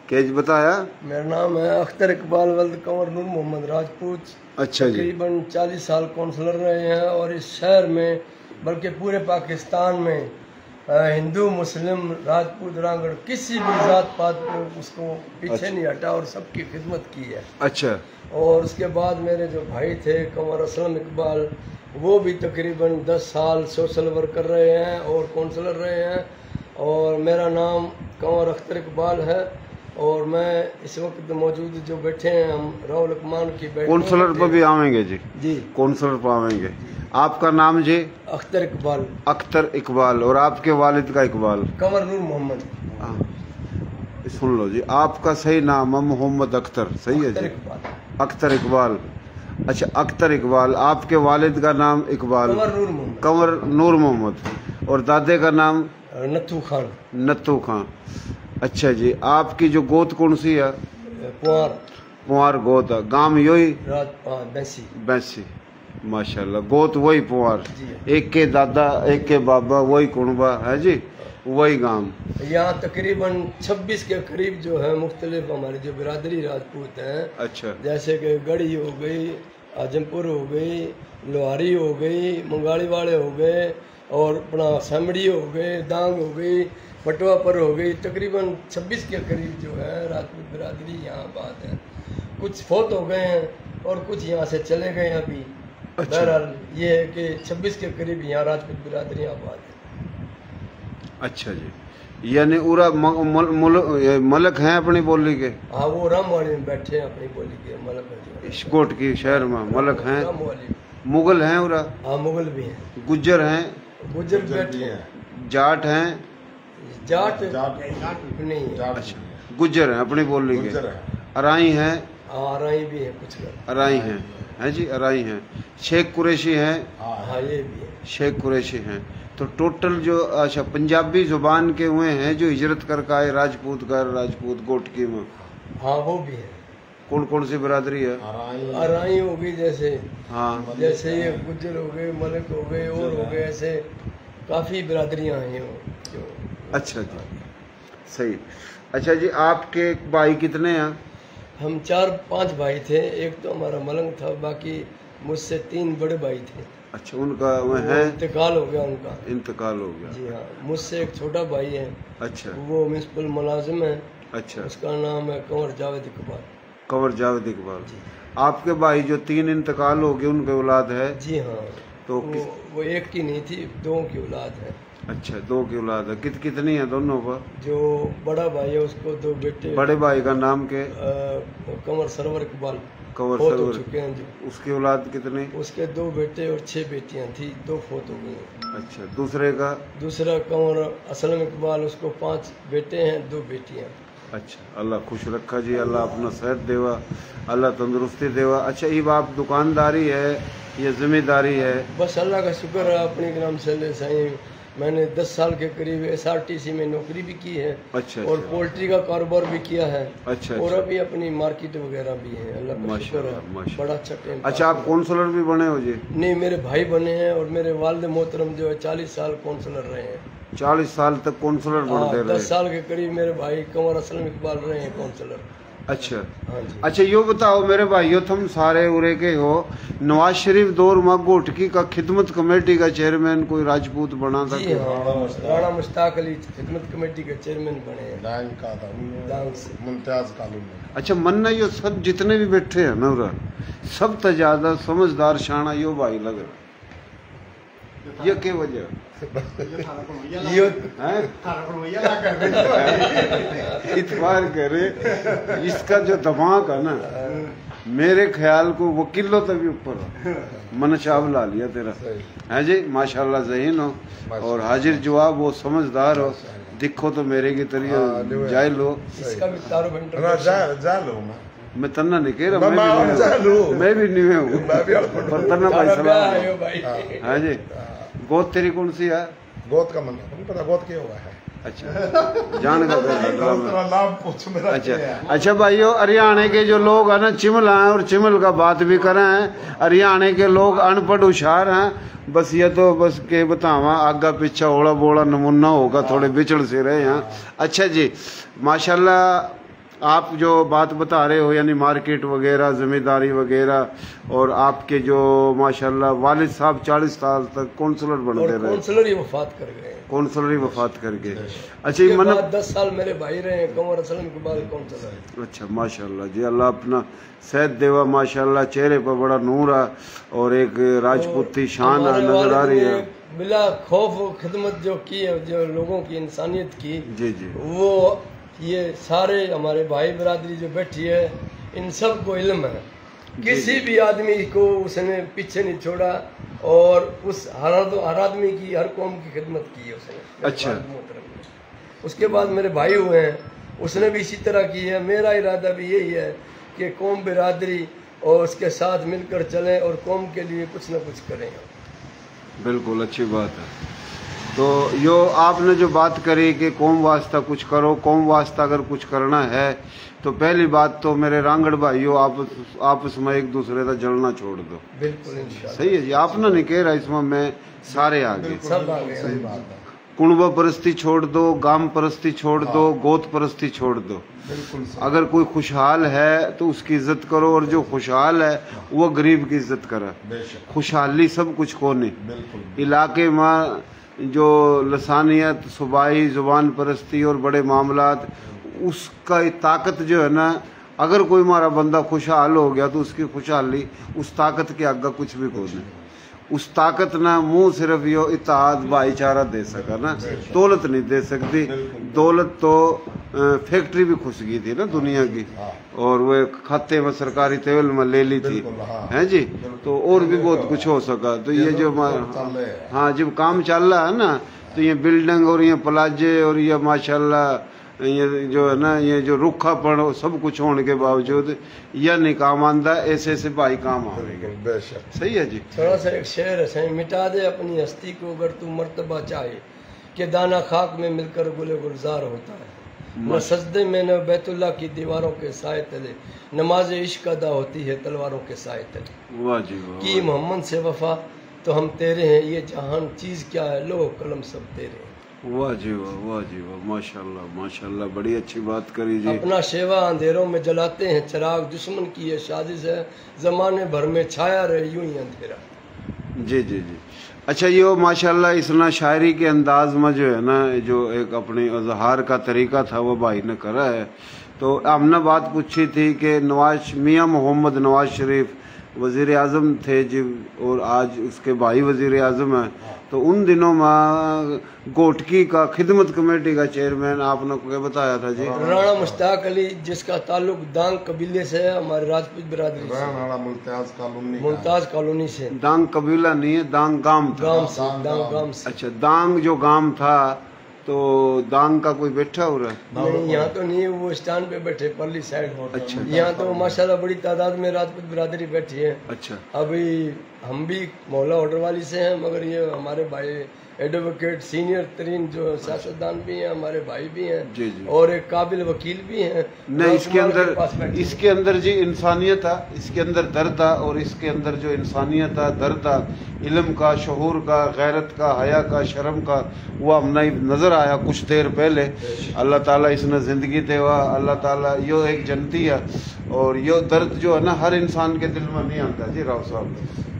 क्या जी बताया?
मेरा नाम है अख्तर इकबाल वल्द कंवर नूर मोहम्मद राजपूत।
अच्छा जी।
तकरीबन 40 साल काउंसलर रहे हैं और इस शहर में बल्कि पूरे पाकिस्तान में हिंदू, मुस्लिम, राजपूत, रांगड़ किसी भी जात पात को उसको पीछे नहीं हटा और सबकी खिदमत की है।
अच्छा।
और उसके बाद मेरे जो भाई थे कंवर असलम इकबाल, वो भी तकरीबन 10 साल सोशल वर्क कर रहे हैं और काउंसलर रहे हैं। और मेरा नाम कंवर अख्तर इकबाल है और मैं इस वक्त मौजूद जो बैठे हैं हम राहुल लकमान की बैठक।
काउंसलर पर भी आवेंगे जी?
जी
काउंसलर पर आवेंगे। आपका नाम जी?
अख्तर इकबाल।
अख्तर इकबाल। और आपके वालिद का इकबाल?
कंवर नूर मोहम्मद।
सुन लो जी, आपका सही नाम है मोहम्मद अख्तर, सही है जी? अख्तर इकबाल। अच्छा, अख्तर इकबाल। आपके वालिद का नाम इकबाल? कंवर नूर मोहम्मद। और दादे का नाम?
नत्थू खान।
नत्थू खान। अच्छा जी। आपकी जो गोत कौन सी है? पुआर गोत है। गांव यही बैसी। माशाल्लाह, गोत वही पुआर। एक के दादा, एक के बाबा, वही कुनबा है जी, वही गांव।
यहाँ तकरीबन 26 के करीब जो है मुख्तलिफ हमारी जो बिरादरी राजपूत हैं।
अच्छा।
जैसे कि गढ़ी हो गई, आजमपुर हो गई, लोहारी हो गई, मंगाड़ी वाले हो गए और अपना समड़ी हो गए, दांग हो गई, पटवापर हो गई। तकरीबन 26 के करीब जो है राजपूत बिरादरी यहाँ बात है। कुछ फौत हो गए हैं और कुछ यहाँ से चले गए अभी।
अच्छा।
बहरहाल ये है कि 26 के करीब यहाँ राजपूत बिरादरी आबाद है।
अच्छा जी। यानी पूरा मलक हैं अपनी बोली के?
हाँ, वो रामवाड़ी में बैठे हैं अपनी बोली के मलक है।
इस्कोट की शहर में मलक हैं। मुगल हैं पूरा?
हाँ, मुगल भी हैं।
गुज्जर हैं?
गुज्जर बैठे हैं।
जाट हैं?
जाट नहीं है।
अच्छा, गुज्जर हैं अपनी बोली के। अराई हैं?
अराई भी है कुछ कर।
अराई हैं, हैं जी, अराई हैं। शेख कुरैशी हैं?
हाँ, ये भी है।
शेख कुरैशी हैं। तो टोटल जो अच्छा पंजाबी जुबान के हुए हैं जो हिजरत करके आए राजपूत गोटकी में?
हाँ, वो भी है।
कौन कौन सी बिरादरी है?
अराई हो गई जैसे।
हाँ,
जैसे ये गुज्जर हो गए, मलिक हो गए और हो गए, ऐसे काफ़ी बिरादरियाँ हैं जो।
अच्छा जी, सही। अच्छा जी, आपके भाई कितने हैं?
हम 4-5 भाई थे। एक तो हमारा मलंग था, बाकी मुझसे 3 बड़े भाई थे।
अच्छा, उनका है
इंतकाल हो गया उनका।
इंतकाल हो गया।
जी हाँ। मुझसे एक छोटा भाई है।
अच्छा।
वो म्युनिसिपल मुलाजिम है।
अच्छा।
उसका नाम है कंवर जावेद इकबाल।
कंवर जावेद इकबाल। आपके भाई जो 3 इंतकाल हो गए उनके औलाद है?
जी हाँ।
तो
वो एक की नहीं थी, 2 की औलाद है।
अच्छा, 2 की औलाद है। कितनी है दोनों पर?
जो बड़ा भाई है उसको 2 बेटे।
बड़े भाई का नाम के?
कमर सरवर इकबाल।
कमर
फोत हो
सरवर।
चुके हैं जी।
उसकी औलाद कितनी?
उसके 2 बेटे और 6 बेटियां थी, 2 फोत हो गई हैं।
अच्छा, दूसरे का?
दूसरा कमर असलम इकबाल, उसको 5 बेटे हैं, 2 बेटियां।
अच्छा, अल्लाह खुश रखा जी, अल्लाह अपना सेहत देवा, अल्लाह तंदुरुस्ती देवा। अच्छा, ये आप दुकानदारी है या जिम्मेदारी है?
बस अल्लाह का शुक्र है, अपने नाम से ले साईं। मैंने 10 साल के करीब SRTC में नौकरी भी की है।
अच्छा,
और पोल्ट्री का कारोबार भी किया है।
अच्छा,
और
अच्छा।
अभी अपनी मार्केट वगैरह भी है, अल्लाह का शुक्र है, बड़ा अच्छा टाइम।
अच्छा, आप काउंसलर भी बने हो जी?
नहीं, मेरे भाई बने हैं और मेरे वालिद मोहतरम जो है 40 साल काउंसलर रहे हैं।
40 साल तक काउंसलर बनते रहे?
10 साल के करीब मेरे भाई कमर असलम इकबाल रहे हैं काउंसलर।
अच्छा,
हाँ जी।
अच्छा, यो बताओ मेरे भाइयों, तुम सारे उरे के हो, नवाज शरीफ दौर में गोटकी का खिदमत कमेटी का चेयरमैन कोई राजपूत बना था?
जी हाँ, राणा मुश्ताक अली खिदमत कमेटी के चेयरमैन बने हैं।
डांग का था
डांग से।
मुमताज कानून में।
अच्छा, मन्ना यो सब जितने भी बैठे हैं ना उरा, सब तो ज्यादा समझदार शाना यो भाई लग रहा। ये क्या वजह
यो
है? इतबार करे इसका जो दिमाग है ना, मेरे ख्याल को वो किलो तक भी ऊपर है। मन चाव ला लिया तेरा है जी, माशाल्लाह ज़हीन हो और हाजिर जवाब हो, समझदार हो। दिखो तो मेरे की तरीके जाए लो।
इसका भी तारो बेंटर
ना जा लो
मैं तन्ना नहीं कह रहा, मैं भी नहीं हूँ, पर तन्ना भाई सलाम
भाई।
है जी। गोद तेरी कौन सी है?
गोद का मन नहीं पता, गोद क्या हुआ है।
अच्छा, जान का
नाम पूछ मेरा।
अच्छा, अच्छा भाइयों, हरियाणा के जो लोग हैं ना, चिमल हैं और चिमल का बात भी कर रहे हैं। हरियाणा के लोग अनपढ़ होशियार हैं, बस ये तो बस के बतावा आगा पीछा ओला बोला नमूना होगा, थोड़े बिछड़ से रहे यहाँ। अच्छा जी, माशाल्लाह आप जो बात बता रहे हो, यानी मार्केट वगैरह, जिम्मेदारी वगैरह, और आपके जो माशाल्लाह वालिद साहब 40 साल तक काउंसलर बनते रहे।
काउंसलर ही वफात कर गए,
काउंसलर ही वफात कर गए। अच्छा, ये मन
10 साल मेरे भाई रहे हैं कमर असलम के बाद काउंसलर।
अच्छा, माशाल्लाह जी, अल्लाह अपना सेहत देवा। माशाल्लाह चेहरे पर बड़ा नूर है और एक राजपूती शान नजर आ रही है।
बिला खौफ खिदमत जो की है, जो लोगों की इंसानियत की,
जी जी,
वो ये सारे हमारे भाई बरादरी जो बैठी है, इन सब को इल्म है। किसी भी आदमी को उसने पीछे नहीं छोड़ा और उस हर आदमी की, हर कौम की खिदमत की है उसने।
अच्छा,
उसके बाद मेरे भाई हुए हैं, उसने भी इसी तरह की है। मेरा इरादा भी यही है कि कौम बिरादरी और उसके साथ मिलकर चलें और कौम के लिए कुछ न कुछ करें।
बिल्कुल अच्छी बात है। तो यो आपने जो बात करी कि कौम वास्ता कुछ करो, कौम वास्ता अगर कुछ करना है तो पहली बात तो मेरे रांगड़ भाइयों, आपस में एक दूसरे का जलना छोड़ दो।
बिल्कुल इंशाल्लाह।
सही है जी, आपने नहीं कह रहा, इसमें मैं सारे आगे
सब आ गए।
सही बात है।
कुणबा परस्ती छोड़ दो, गांव परस्ती छोड़ दो, गोत परस्ती छोड़ दो।
बिल्कुल सही।
अगर कोई खुशहाल है तो उसकी इज्जत करो, और जो खुशहाल है वो गरीब की इज्जत करे।
बेशक,
खुशहाली सब कुछ को नहीं।
बिल्कुल।
इलाके में जो लसानियत, सूबाई जुबान परस्ती और बड़े मामलात, उसका ताकत जो है ना, अगर कोई हमारा बंदा खुशहाल हो गया तो उसकी खुशहाली उस ताकत के आगे कुछ भी को नहीं। उस ताकत ना मुंह सिर्फ यो इत्तेहाद भाईचारा दे सका ना, दौलत नहीं दे सकती। दौलत तो फैक्ट्री भी खुश गई थी ना दुनिया की, और वो खाते में सरकारी तेल में ले ली थी, है जी। तो और भी बहुत कुछ हो सका। तो ये जो हाँ, जब काम चल रहा है ना, तो ये बिल्डिंग और ये प्लाजे और ये माशाल्लाह ये जो है ना, ये जो रुखापन सब कुछ होने के बावजूद यह नहीं काम आंदा, ऐसे ऐसे भाई काम आएंगे।
बेशक
सही है जी।
थोड़ा सा एक शेर है, सही मिटा दे अपनी हस्ती को अगर तू मर्तबा चाहे, कि दाना खाक में मिलकर गुले गुलजार होता है। न सजदे में न बैतुल्लाह की दीवारों के साए तले, नमाज इश्क अदा होती है तलवारों के साए तले।
वाह जी वाह।
की मोहम्मद से वफा तो हम तेरे हैं, ये जहान चीज क्या है, लो कलम सब तेरे हैं।
वाह जी वाह, वाह जी वाह, माशाल्लाह माशाल्लाह, बड़ी अच्छी बात करी जी।
अपना शेवा अंधेरों में जलाते हैं चिराग, दुश्मन की ये साजिश है, जमाने भर में छाया रहे यूं ही अंधेरा।
जी जी जी। अच्छा, ये माशाल्लाह इस ना शायरी के अंदाज में जो है ना, जो एक अपने इजहार का तरीका था वो भाई ने करा है। तो हमने बात पूछी थी कि मियाँ मोहम्मद नवाज शरीफ वज़ीर आज़म थे जी, और आज उसके भाई वज़ीर आज़म हैं। तो उन दिनों में गोटकी का खिदमत कमेटी का चेयरमैन आपने को बताया था जी?
राणा मुश्ताक अली, जिसका ताल्लुक दांग कबीले से है, हमारे राजपूत बिरादरी से,
राणा
मुमताज कॉलोनी से।
दांग कबीला नहीं है, दांग गांव था।
दांग गांव से।
अच्छा, दांग जो गांव था, तो दांग का कोई बैठा हो रहा है?
नहीं, यहाँ तो नहीं है, वो स्टैंड पे बैठे परली साइड।
अच्छा,
यहाँ तो माशाल्लाह बड़ी तादाद में राजपूत बिरादरी बैठी है।
अच्छा,
अभी हम भी मोहल्ला ऑर्डर वाली से हैं, मगर ये हमारे भाई एडवोकेट सीनियर तरीन जो सियासतदान भी हैं, हमारे भाई भी हैं
जी जी,
और एक काबिल वकील भी हैं।
नहीं, इसके अंदर जी इंसानियत था, इसके अंदर दर्द था, और इसके अंदर जो इंसानियत था, दर्द था, इल्म का, शहूर का, गैरत का, हया का, शर्म का, वो हमने नजर आया कुछ देर पहले। अल्लाह ताला इसने जिंदगी देवा, अल्लाह ताला यो एक जनती है, और यो दर्द जो है ना हर इंसान के दिल में नहीं आता जी राव साहब।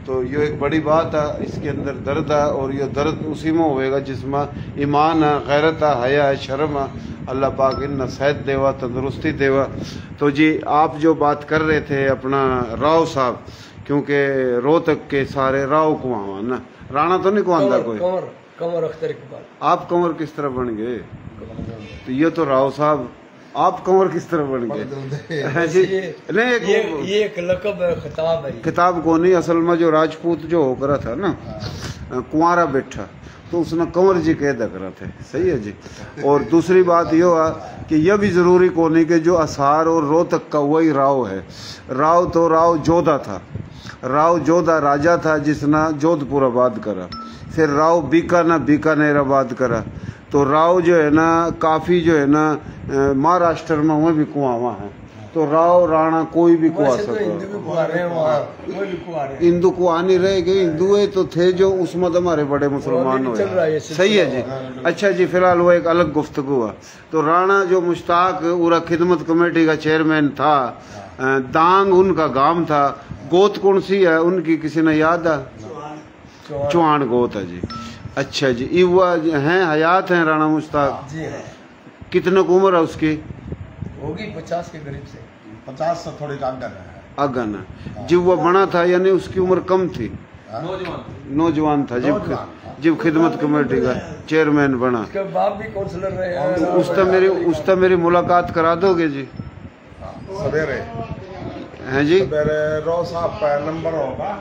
तो ये एक बड़ी बात है, इसके अंदर दर्द है, और ये दर्द उसी में होएगा जिसमें ईमान है, गैरत है, हया है, शर्म है। अल्लाह पाक इन सेहत देवा, तंदुरुस्ती देवा। तो जी आप जो बात कर रहे थे अपना राव साहब, क्योंकि रोहतक के सारे राव कुआं ना, राणा तो नहीं कुआंदा कोई?
कंवर अख्तर इकबाल।
आप कंवर किस तरह बन गए? तो ये तो राव साहब, आप कंवर किस तरह बन गए? जी नहीं,
ये एक लकब है, खिताब है।
किताब को नहीं, असल में जो राजपूत जो होकर था ना, कुंवारा बैठा, तो उसने कंवर जी कह करा थे। सही है जी। और दूसरी बात यो है कि यह भी जरूरी को नहीं कि जो असार और रोहतक का वही राव है। राव तो राव जोधा था, राव जोधा राजा था जिसने जोधपुर आबाद करा, फिर राव बीकानेर आबाद करा। तो राव जो है ना काफी जो है ना महाराष्ट्र में वहाँ भी कुआं है। तो राव राणा कोई भी कुआ सकता है। हिंदू कुआ नहीं रह गए, हिंदू है तो थे जो उसमें तो हमारे बड़े मुसलमान हुए। सही है जी। अच्छा जी, फिलहाल वो एक अलग गुफ्तगू हुआ। तो राणा जो मुश्ताक उरा खिदमत कमेटी का चेयरमैन था, दांग उनका गांव था। गोत कौन सी है उनकी, किसी ने याद है? चौहान गोत है जी। अच्छा जी, युवा हैं, हयात हैं राणा मुश्ताक
जी? है।
कितने की उम्र है उसकी?
होगी 50 के करीब से।
50 से थोड़ी आगन है।
आगन है। जब वो बना था यानी उसकी उम्र कम थी? नौजवान था जब खिदमत कमेटी का चेयरमैन बना।
उसके बाप भी काउंसलर रहे हैं।
उससे मेरी मुलाकात करा दोगे जी?
सवेरे
हैं जी?
सवेरे रो साहब का नंबर होगा?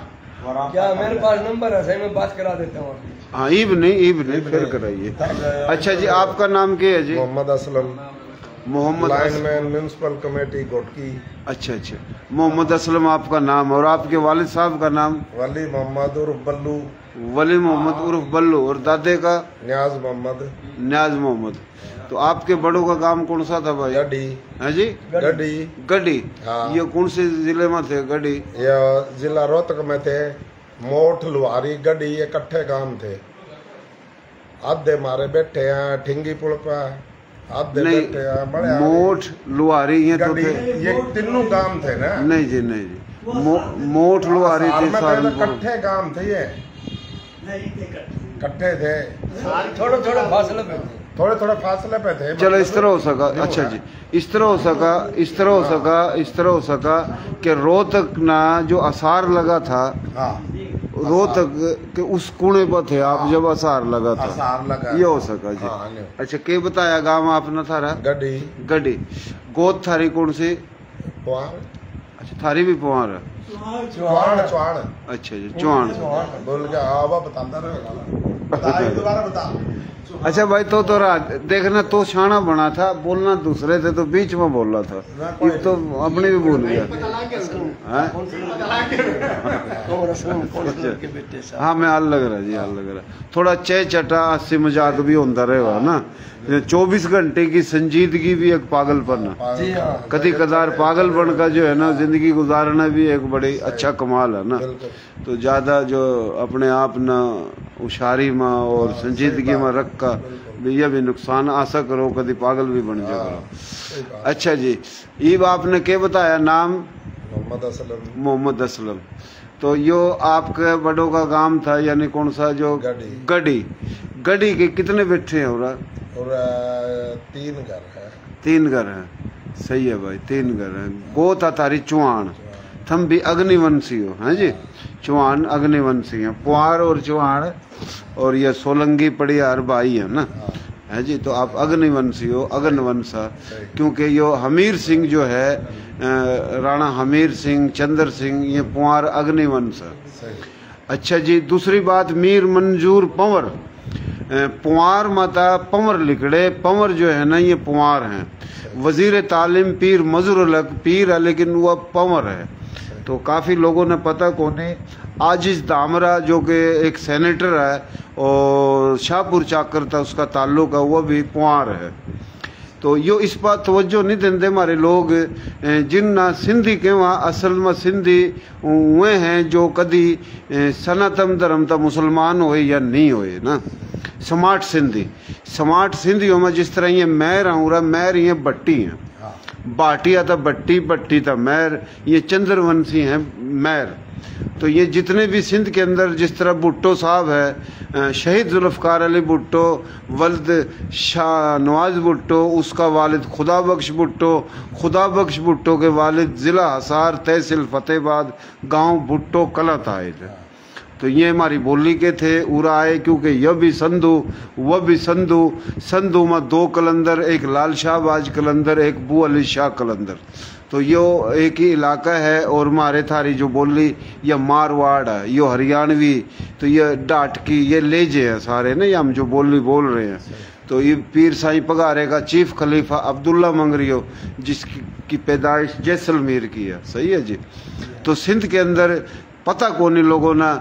क्या मेरे पास नंबर है, सही मैं बात करा देता हूँ।
हाँ, ईब नहीं फिर कराइए। अच्छा जी, आपका नाम क्या है जी?
Mohammad Aslam,
Mohammad
lineman municipal committee Ghotki.
अच्छा, मोहम्मद असलम आपका नाम, और आपके वालिद साहब का नाम?
वली मोहम्मद उर्फ बल्लू।
वली मोहम्मद उर्फ बल्लू। और दादे का?
न्याज मोहम्मद।
न्याज मोहम्मद। तो आपके बड़ों का काम कौन सा था भाई?
गड्डी।
है जी? गड्डी।
हाँ।
ये कौन से जिले में थे गड्डी?
ये जिला रोहतक में थे। मोठ, लुहारी, गड्डी इकट्ठे काम थे। आधे मारे बैठे हैं ठिंगी पुल पे, आधे बैठे हैं बड़े।
मोठ, लुहारी ये तो थे,
ये तीनों काम थे ना?
नहीं जी। मोठ, लुहारी थे,
इकट्ठे काम थे। ये इकट्ठे थे, थोड़े फासले पे थे।
चलो इस तरह हो सका। अच्छा जी, इस तरह हो सका कि रोहतक ना जो आसार लगा था, रोहतक के उस कुणे पर थे आप जब आसार लगा था, ये हो सका जी। अच्छा, के बताया गांव आपने थारा? गड्डी। गोद थारी कौन सी? अच्छा, थारी भी पुआर है।
चौहान।
अच्छा जी, चौहान।
बोल के आवा बताता रहे, दोबारा बता।
अच्छा भाई, तो देखना तो शाना बना था, बोलना दूसरे थे तो बीच में बोल रहा था, ये तो अपने भी भूल गया। हाँ, मैं हाल लग रहा जी, हाल लग रहा। थोड़ा चे चटा हास्य मजाक भी होता रहेगा ना। 24 घंटे की संजीदगी भी एक पागलपन है। कभी कदार पागलपन का जो है ना जिंदगी गुजारना भी एक बड़ी अच्छा कमाल है ना। तो ज्यादा जो अपने आप न उशारी में और संजीदगी में रख का यह भी नुकसान आशा करो, कभी पागल भी बन जा करो। अच्छा जी, ये आपने क्या बताया नाम? मोहम्मद असलम। तो यो आपके बड़ों का काम था, यानी कौन सा? जो गड्डी के कितने बैठे हैं? और
3 घर है।
3 घर हैं। सही है भाई, 3 घर हैं। गोत था तारी चौहान। थम भी अग्निवंशी हो, हैं जी। चौहान अग्निवंशी हैं, पुआर और चौहान और ये सोलंगी पड़ियार भाई है ना, है जी। तो आप अग्निवंशी हो, अग्नवंशा, क्योंकि यो हमीर सिंह जो है राणा हमीर सिंह, चंद्र सिंह, ये पुआर अग्निवंश है। अच्छा जी, दूसरी बात, मीर मंजूर पंवर, पुआर माता पंवर लिखड़े, पंवर जो है ना ये पुआर हैं। वजीर तालीम पीर मजरूल हक पीर है, लेकिन वह पंवर है। तो काफ़ी लोगों ने पता को नहीं। आजिज दामरा जो कि एक सेनेटर है और शाहपुर चाकर था उसका ताल्लुक है, वह भी पुआर है। तो यो इस बात तवज्जो नहीं देते हमारे लोग, जिन ना सिंधी के वहाँ असल में सिंधी वे हैं जो कदी सनातन धर्म का मुसलमान होए या नहीं होए ना। स्मार्ट सिंधियों में जिस तरह ये मैर आऊँ रहा, मैर ये भट्टी हैं, बाटिया था भट्टी, भट्टी था मैर, ये चंद्रवंशी हैं मैर। तो ये जितने भी सिंध के अंदर जिस तरह भुट्टो साहब है, शहीद जुल्फ़कार अली भुट्टो, वल्द शाह नवाज भुट्टो, उसका वालिद खुदाबख्श भुट्टो के वालिद ज़िला हिसार तहसील फतेहाबाद गांव भुट्टो कला था। तो ये हमारी बोली के थे उरा आए, क्योंकि यह भी संधु वह भी संधु में 2 कलंदर, एक लाल शाहबाज कलंदर, एक बू अली शाह कलंदर। तो यो एक ही इलाका है। और मारे थारी जो बोली यह मारवाड़ है, यो हरियाणवी, तो ये डाटकी, ये लेजे हैं सारे ना, ये हम जो बोली बोल रहे हैं। तो ये पीर साईं पगारे का चीफ खलीफा अब्दुल्ला मंगरियो, जिसकी पैदाइश जैसलमेर की है, सही है जी। तो सिंध के अंदर पता कोनी लोगों ना,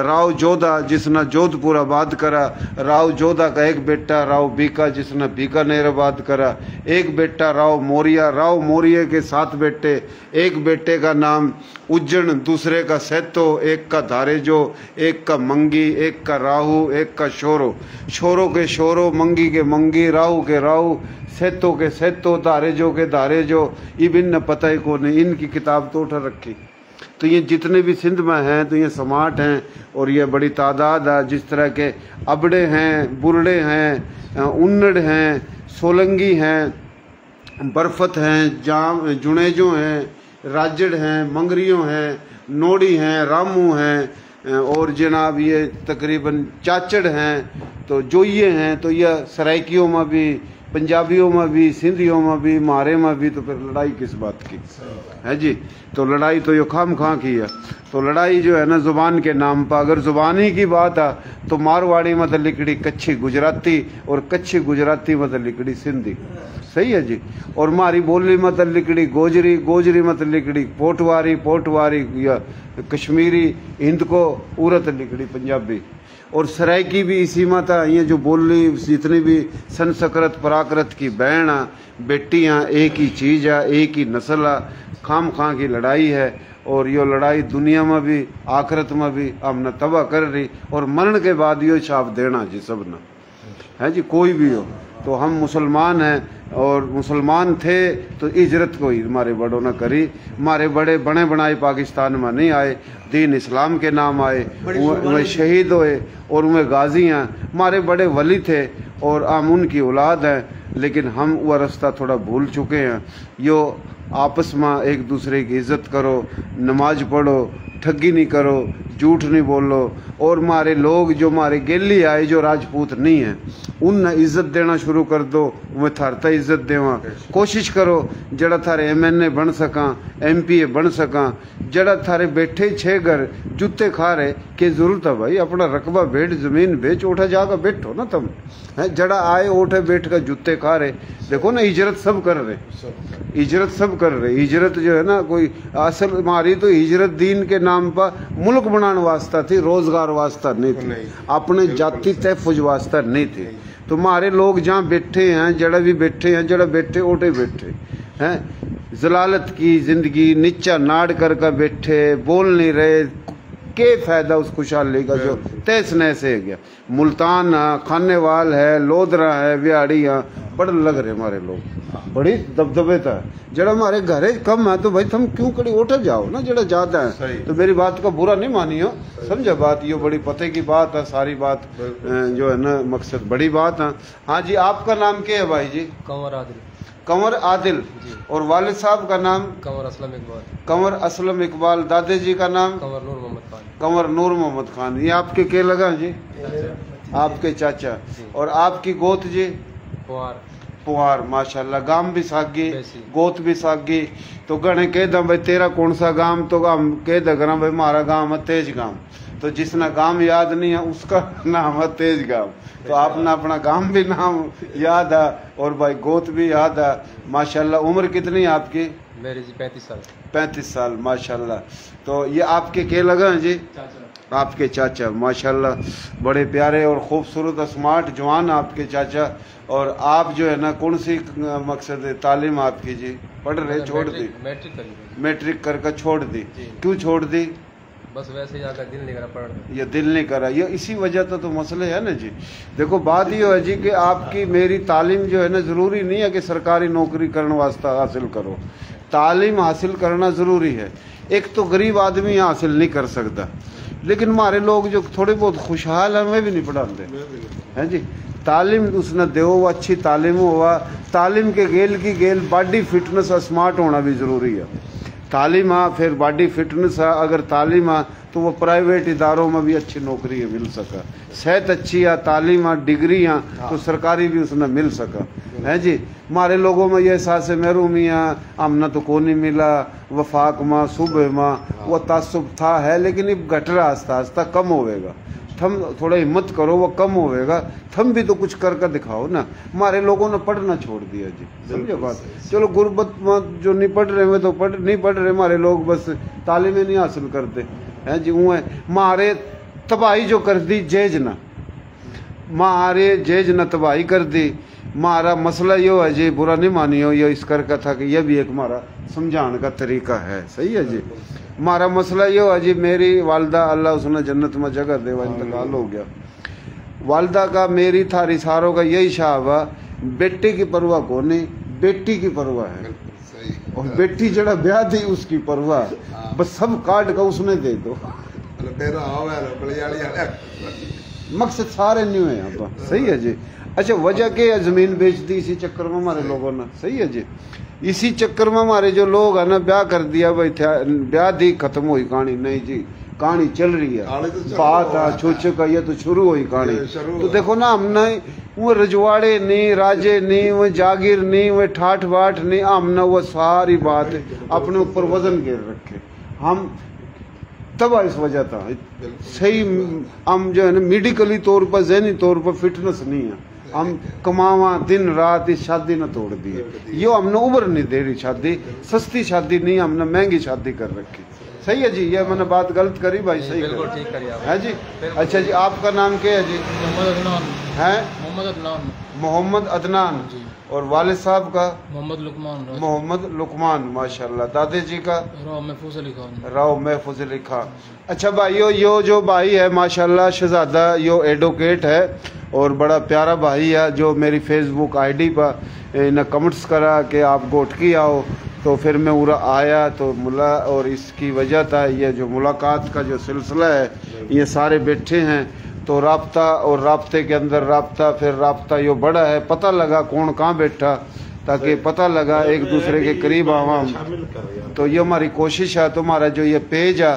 राव जोधा जिसने जोधपुर आबाद करा, राव जोधा का एक बेटा राव बीका जिसने बीकानेर आबाद करा, एक बेटा राव मोरिया के 7 बेटे, एक बेटे का नाम उज्जैन, दूसरे का सैतो, एक का धारेजो, एक का मंगी, एक का राहू, एक का शोरो के शोरो, मंगी के मंगी, राहू के राहू, सैतो के सैतो, धारेजो के धारेजो। इबिन न पता ही को नहीं, इनकी किताब तो उठा रखी। तो ये जितने भी सिंध में हैं तो ये स्मार्ट हैं और ये बड़ी तादाद है। जिस तरह के अबड़े हैं, बुरड़े हैं, उन्नड़ हैं, सोलंगी हैं, बरफत हैं, जुनेजो हैं, राजड़ हैं, मंगरियों हैं, नोड़ी हैं, रामू हैं और जनाब ये तकरीबन चाचड़ हैं, तो जोइये हैं। तो यह सराइकियों में भी, पंजाबियों में भी, सिंधियों में भी, मारे में भी। तो फिर लड़ाई किस बात की है जी। तो लड़ाई तो यो खाम खां की है। तो लड़ाई जो है ना जुबान के नाम पर, अगर जुबानी की बात है तो मारवाड़ी में तो लिखड़ी कच्छी गुजराती और कच्छी गुजराती में तो लिखड़ी सिंधी, सही है जी। और मारी बोली में तो लिखड़ी गोजरी, गोजरी में तो लिखड़ी पोटवारी या कश्मीरी, हिंद को उरत लिखड़ी पंजाबी। और सराइकी भी इसी में था। ये जो बोली जितनी भी संस्कृत प्राकृत की बहन बेटियाँ एक ही चीज़ है, एक ही नस्ल है। खाम खां की लड़ाई है और यो लड़ाई दुनिया में भी आखिरत में भी हमने तबाह कर रही। और मरण के बाद यो छाप देना जी सब ने, है जी, कोई भी हो। तो हम मुसलमान हैं और मुसलमान थे तो इजरत को ही हमारे बड़ों ने करी। हमारे बड़े बने बनाए पाकिस्तान में नहीं आए, दीन इस्लाम के नाम आए, वे शहीद हुए और वे गाजी हैं। हमारे बड़े वली थे और हम उनकी औलाद हैं, लेकिन हम वह रास्ता थोड़ा भूल चुके हैं। यो आपस में एक दूसरे की इज्जत करो, नमाज पढ़ो, ठगी नहीं करो, झूठ नहीं बोलो। और हमारे लोग जो हमारे गेली आए जो राजपूत नहीं है उन इज्जत देना शुरू कर दो, मैं थारता इज्जत देवा। कोशिश करो जड़ा थारे MNA बन सका, MPA बन सका। जड़ा थारे बैठे 6 घर जूते खा रहे के जरूरत है भाई, अपना रकबा बेच, जमीन बेच, उठा जाकर बैठो ना तुम, है। जड़ा आए उठे बैठ कर जूते खा रहे, देखो ना हिजरत सब कर रहे, हिजरत सब कर रहे। हिजरत जो है ना, कोई असल हमारी तो हिजरत दीन के नाम पर मुल्क बनाने वास्ता थी, रोजगार वास्ता नहीं थी, अपने जाति तहफुज वास्ता नहीं थी। तो हमारे लोग जहाँ बैठे हैं, जड़ा भी बैठे हैं, जड़ा बैठे उठे बैठे हैं, जलालत की जिंदगी नीचा नाड़ कर बैठे, बोल नहीं रहे, के फायदा उस खुशहाली का जो तहस नहस है गया। मुल्तान खानेवाल है, लोधरा है, बिहाड़ी बड़े लग रहे हमारे लोग, बड़ी दबदबे था। जरा हमारे घरे कम है तो भाई तुम क्यों कड़ी उठे जाओ ना, जरा ज्यादा है तो मेरी बात का बुरा नहीं मानियो, समझा बात। ये बड़ी पते की बात है, सारी बात जो है ना मकसद बड़ी बात है। हाँ जी, आपका नाम क्या है भाई जी? कंवर आदिल। और वालिद साहब का नाम?
कंवर असलम इकबाल।
कंवर असलम इकबाल। दादे जी का नाम?
कंवर नूर मोहम्मद खान।
कंवर नूर मोहम्मद खान। ये आपके के लगा जी? आपके चाचा। और आपकी गोत जी?
पुआर।
पुआर, माशाल्लाह। गांव भी सागी, गोत भी सागी। तो गणे कह दा भाई तेरा कौन सा गांव? तो हम कह दा करा भाई हमारा गांव है तेज गांव। तो जिसना गांव याद नहीं है उसका नाम है तेज गांव। तो आपने अपना गांव भी नाम याद है और भाई गोत भी याद है, माशाल्लाह। उम्र कितनी है आपकी?
मेरी जी 35 साल।
35 साल, माशाल्लाह। तो ये आपके के लगा जी? चाचा। आपके चाचा, माशाल्लाह। बड़े प्यारे और खूबसूरत स्मार्ट जवान आपके चाचा। और आप जो है ना कौन सी मकसद है तालीम आपकी जी? पढ़ रहे? छोड़ दी? मैट्रिक करके छोड़ दी। क्यों छोड़ दी?
बस वैसे ही दिल नहीं करा पढ़।
ये दिल नहीं करा, ये इसी वजह तो मसले है ना जी। देखो बात ये है जी कि आपकी मेरी तालीम जो है ना ज़रूरी नहीं है कि सरकारी नौकरी करने वास्ते हासिल करो। तालीम हासिल करना ज़रूरी है। एक तो गरीब आदमी हासिल नहीं कर सकता, लेकिन हमारे लोग जो थोड़े बहुत खुशहाल हैं वे भी नहीं पढ़ाते हैं जी। तालीम उसने दो, वो अच्छी तालीम हुआ। तालीम के गेल की गेल बॉडी फिटनेस स्मार्ट होना भी ज़रूरी है। तालीम आ फिर बॉडी फिटनेस आ, अगर तालीम आ तो वो प्राइवेट इदारों में भी अच्छी नौकरी मिल सका। सेहत अच्छी आ, तालीम आ, डिग्री आ तो सरकारी भी उसने मिल सका है जी। हमारे लोगों में ये एहसास महरूमी आ, हमने तो को नहीं मिला, वफाक माँ सुबह माँ वो तासुब था है, लेकिन अब घट रहा आस्ता आस्ता कम होएगा। थम थोड़ा हिम्मत करो, वो कम होएगा। थम भी तो कुछ कर दिखाओ ना। हमारे लोगों ने पढ़ना छोड़ दिया जी, समझो बात। चलो गुर्बत में जो नहीं पढ़ रहे वे तो नहीं पढ़ रहे हमारे लोग, बस तालीमें नहीं हासिल करते हैं जी। वो मारे तबाही जो कर दी जेज ना, मारे जेज न तबाही कर दी। हमारा मसला यो है जी, बुरा नहीं मानियो, ये इस करके था कि यह भी एक हमारा समझाने का तरीका है, सही है जी। हमारा मसला ये है जी, मेरी वालदा अल्लाह उसने जन्नत में जगह देवा, इंतकाल हो गया। वालदा का मेरी थारी सारों का यही शाब है, बेटे की परवाह को नहीं, बेटी की परवाह है। और बेटी जड़ा ब्याह थी उसकी परवाह, बस सब काट का उसने दे दो। मकसद सारे न्यू है यहाँ पर, सही है जी। अच्छा वजह क्या है? जमीन बेच दी इसी चक्कर में हमारे लोगों ने, सही है जी। इसी चक्कर में हमारे जो लोग है ना ब्याह कर दिया भाई, ब्याह दी खत्म हुई कहानी। नहीं जी, कहानी चल रही है, बात है छोचे का, ये तो शुरू हुई कहानी। तो देखो ना, हमने वो रजवाड़े नहीं, राजे नहीं, वो जागीर नहीं, वो ठाठ बाट नहीं, हमने वो सारी बात अपने ऊपर वजन घेर रखे। हम तब इस वजह था सही, हम जो है ना मेडिकली तौर पर जहनी तौर पर फिटनेस नहीं है। हम कमावा दिन रात इस शादी न तोड़ दिए। यो हमने उम्र नहीं दे रही शादी, सस्ती शादी नहीं, हमने महंगी शादी कर रखी। सही है जी, ये मैंने बात गलत करी भाई? सही
बिल्कुल ठीक करी आप
है जी। अच्छा जी, आपका नाम क्या है जी?
मोहम्मद अदनान
है?
मोहम्मद अदनान।
मोहम्मद अदनान। और वालिद साहब का?
मोहम्मद लुकमान।
मोहम्मद लुकमान, माशाल्लाह। दादे जी का?
राव महफूज अली खान।
राव महफूज अली खान। अच्छा भाइयों, यो जो भाई है माशाल्लाह शहजादा, यो एडवोकेट है और बड़ा प्यारा भाई है, जो मेरी फेसबुक आईडी पर इन्हें कमेंट्स करा कि आप गोटकी आओ, तो फिर मैं उरा आया तो मुला। और इसकी वजह था ये जो मुलाकात का जो सिलसिला है, ये सारे बैठे हैं तो राब्ता, और राब्ते के अंदर राब्ता, फिर राब्ता यो बड़ा है, पता लगा कौन कहाँ बैठा, ताकि पता लगा एक दूसरे के करीब आवाम। तो ये हमारी कोशिश है। तुम्हारा जो ये पेज है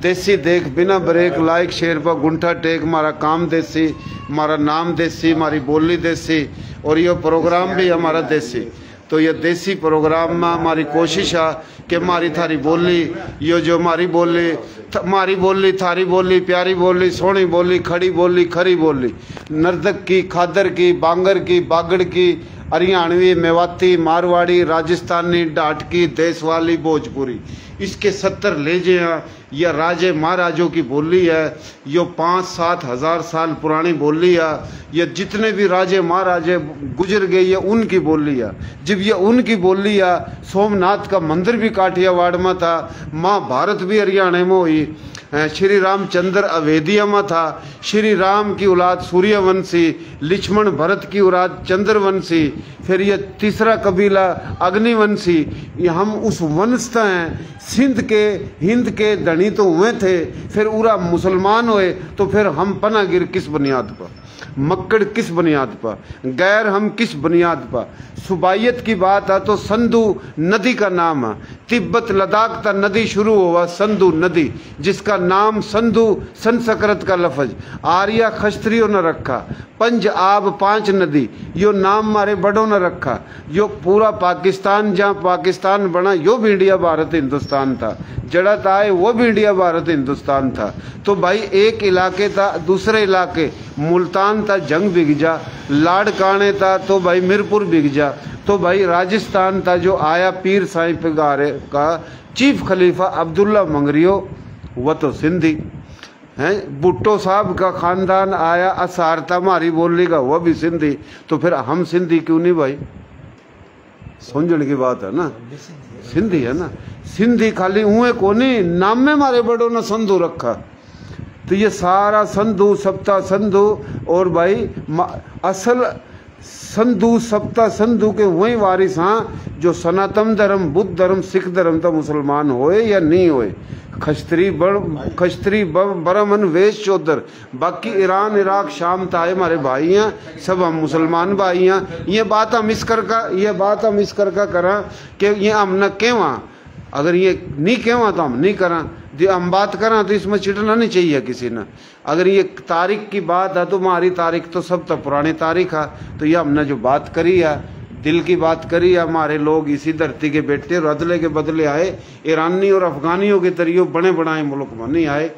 देसी देख, बिना ब्रेक, लाइक शेयर पर गुंठा टेक, हमारा काम देसी, हमारा नाम देसी, हमारी बोली देसी, और ये प्रोग्राम भी हमारा देसी। तो ये देसी प्रोग्राम में हमारी कोशिश है कि हमारी थारी बोली, ये जो हमारी बोली थारी बोली, प्यारी बोली, सोहनी बोली, खड़ी बोली, खरी बोली, नर्दक की, खादर की, बांगर की, बागड़ की, हरियाणवी, मेवाती, मारवाड़ी, राजस्थानी, डाटकी, देशवाली, भोजपुरी, इसके 70 लहजे हैं। यह राजे महाराजों की बोली है, यो 5-7 हज़ार साल पुरानी बोली है। ये जितने भी राजे महाराजे गुजर गए ये उनकी बोली है। जब ये उनकी बोली है, सोमनाथ का मंदिर भी काठियावाड़ में था, महाभारत भी हरियाणा में हुई, श्री रामचंद्र अवेदिया में था, श्री राम की औलाद सूर्यवंशी, लक्ष्मण भरत की औलाद चंद्रवंशी, फिर ये तीसरा कबीला अग्निवंशी। ये हम उस वंश हैं, सिंध के हिंद के धनी तो हुए थे, फिर उरा मुसलमान हुए, तो फिर हम पनागिर किस बुनियाद पर? मक्कड़ किस बुनियाद पर, गैर हम किस बुनियाद पर। सुबाइयत की बात है तो संधू नदी का नाम है, तिब्बत लद्दाख तक नदी शुरू हुआ संधू नदी, जिसका नाम संधू संस्कृत का लफज, आर्या खस्त्रियों ने रखा। पंज आब पांच नदी यो नाम मारे बड़ों ने रखा। यो पूरा पाकिस्तान जहाँ पाकिस्तान बना यो भी इंडिया भारत हिंदुस्तान था, जड़त आए वो भी इंडिया भारत हिंदुस्तान था। तो भाई एक इलाके था दूसरे इलाके, मुल्तान था जंग बिग जा, लाड़काने था तो भाई मिरपुर बिग जा, तो भाई राजस्थान था जो आया पीर साईं पिगारे का चीफ खलीफा अब्दुल्ला मंगरियो, वह तो सिंधी हैं। भुट्टो साहब का खानदान आया असारता मारी बोली का, वह भी सिंधी। तो फिर हम सिंधी क्यों नहीं भाई? समझने की बात है ना, सिंधी है ना। सिंधी खाली हुए को नहीं, नाम में मारे बड़ों ने संधू रखा। तो ये सारा संधू सप्ता संधू, और भाई असल संधू सप्ता संधू के वही वारिस हाँ जो सनातन धर्म, बुद्ध धर्म, सिख धर्म तो मुसलमान होए या नहीं होए, खस्त्री ब्राह्मण वेश चौधर, बाकी ईरान इराक शाम ताए हमारे भाई हैं, सब हम मुसलमान भाई हैं। ये बात हम इस करका करा कि ये हम न कहवा, अगर ये नहीं कहवा तो हम नहीं करा, जो हम बात करा तो इसमें चिटना नहीं चाहिए किसी ने। अगर ये तारीख की बात है तो हमारी तारीख तो सब तो पुरानी तारीख है। तो ये हमने जो बात करी है, दिल की बात करी है, हमारे लोग इसी धरती के बेटे और अदले के बदले आए, ईरानी और अफगानियों के तरीके बने बनाए मुल्क में नहीं आए।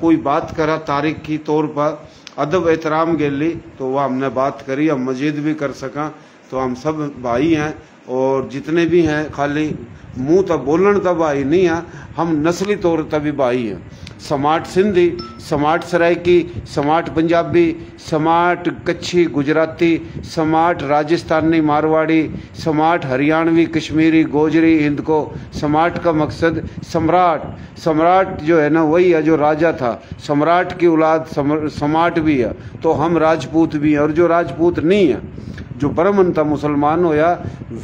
कोई बात करा तारीख की तौर पर अदब एहतराम के लिए, तो वह हमने बात करी, हम मजीद भी कर सका। तो हम सब भाई हैं, और जितने भी हैं खाली मुंह तक बोलन तक भाई नहीं है, हम नस्ली तौर पर भी भाई हैं। समाट सिंधी, समाट सराइकी, समाट पंजाबी, समाट कच्छी गुजराती, समाट राजस्थानी मारवाड़ी, समाट हरियाणवी कश्मीरी गोजरी हिंद को। समाट का मकसद सम्राट, सम्राट जो है ना वही है जो राजा था, सम्राट की औलाद समाट भी है। तो हम राजपूत भी हैं, और जो राजपूत नहीं है, जो ब्राह्मण था मुसलमान होया,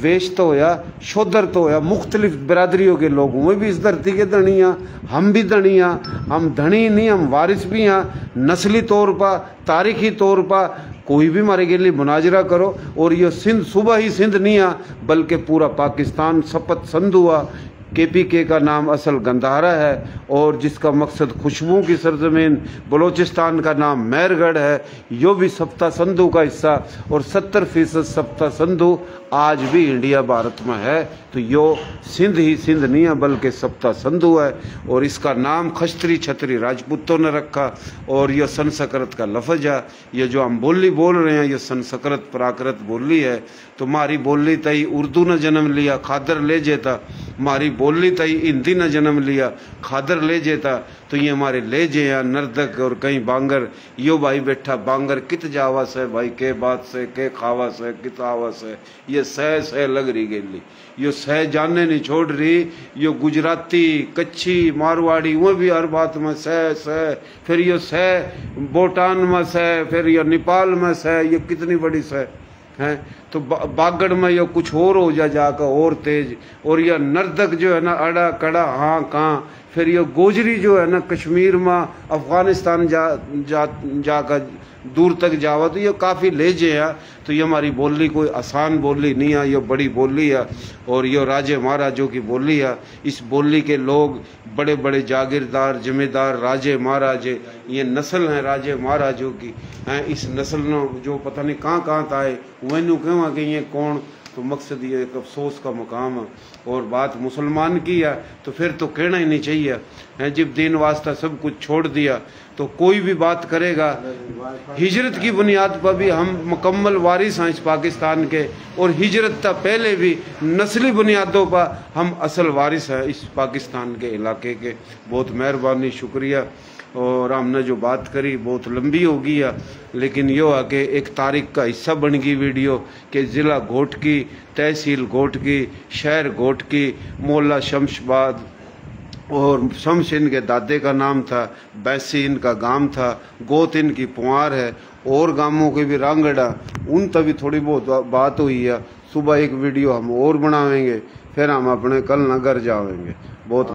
वेश तो होया, शूद्र तो होया, मुख्तलिफ बिरादरियों के लोग हुए भी इस धरती के धनिया, हम भी धनिया, हम धनी नहीं हम वारिस भी हैं। नस्ली तौर पर, तारीखी तौर पर कोई भी हमारे के लिए मुनाजरा करो। और ये सिंध सुबह ही सिंध नहीं है, बल्कि पूरा पाकिस्तान सपत संध हुआ। KPK का नाम असल गंधारा है, और जिसका मकसद खुशबू की सरजमीन, बलोचिस्तान का नाम मेहरगढ़ है, यो भी सप्ता संधू का हिस्सा, और 70% सप्ता संधू आज भी इंडिया भारत में है। तो यो सिंध ही सिंध नहीं है बल्कि सप्ता संधू है, और इसका नाम खस्त्री छत्री राजपूतों ने रखा, और यह संस्कृत का लफज है। ये जो हम बोली बोल रहे हैं ये संस्कृत प्राकृत बोली है। तो हमारी बोली तई उर्दू ने जन्म लिया, खादर ले जेता, हमारी बोली तई हिंदी ने जन्म लिया, खादर ले जेता। तो ये हमारे ले जे हैं नर्दक और कहीं बांगर, यो भाई बैठा बांगर कित जावा से भाई, के बात से के खावा से कित आवा से, ये सह लग रही गेली, यो सह जानने नहीं छोड़ रही। यो गुजराती कच्छी मारवाड़ी वो भी हर बात में सह, फिर यो सह भूटान में सह, फिर यो नेपाल में सह, ये कितनी बड़ी सह है। तो बागड़ में यो कुछ और हो जाकर और तेज, और यह नर्दक जो है ना अड़ा कड़ा हाँ कहाँ, फिर ये गोजरी जो है ना कश्मीर में अफगानिस्तान जाकर दूर तक जावा, तो ये काफ़ी लेजे है। तो ये हमारी बोली कोई आसान बोली नहीं है, ये बड़ी बोली है, और ये राजे महाराजों की बोली है। इस बोली के लोग बड़े बड़े जागीरदार जमींदार राजे महाराजे, ये नस्ल हैं राजे महाराजों की हैं। इस नस्ल ने जो पता नहीं कहाँ कहाँ आए वैनू कहवा कि ये कौन। तो मकसद ये एक अफसोस का मकाम है। और बात मुसलमान की है तो फिर तो कहना ही नहीं चाहिए है। जब दीन वास्ता सब कुछ छोड़ दिया तो कोई भी बात करेगा। हिजरत की बुनियाद पर भी हम मुकम्मल वारिस हैं इस पाकिस्तान के, और हिजरत तक पहले भी नस्ली बुनियादों पर हम असल वारिस हैं इस पाकिस्तान के इलाके के। बहुत मेहरबानी, शुक्रिया। और हमने जो बात करी बहुत लंबी हो गई है, लेकिन यो है कि एक तारीख का हिस्सा बन गई वीडियो कि ज़िला घोटकी, तहसील घोटकी, शहर घोटकी, मोहल्ला शमशाबाद, और शम्स इनके दादे का नाम था, बैसी इनका गांव था, गोत इनकी पुआर है, और गांवों के भी रांगड़ा, उन तभी थोड़ी बहुत बात हुई है। सुबह एक वीडियो हम और बनावेंगे, फिर हम अपने कल नगर जाएंगे। बहुत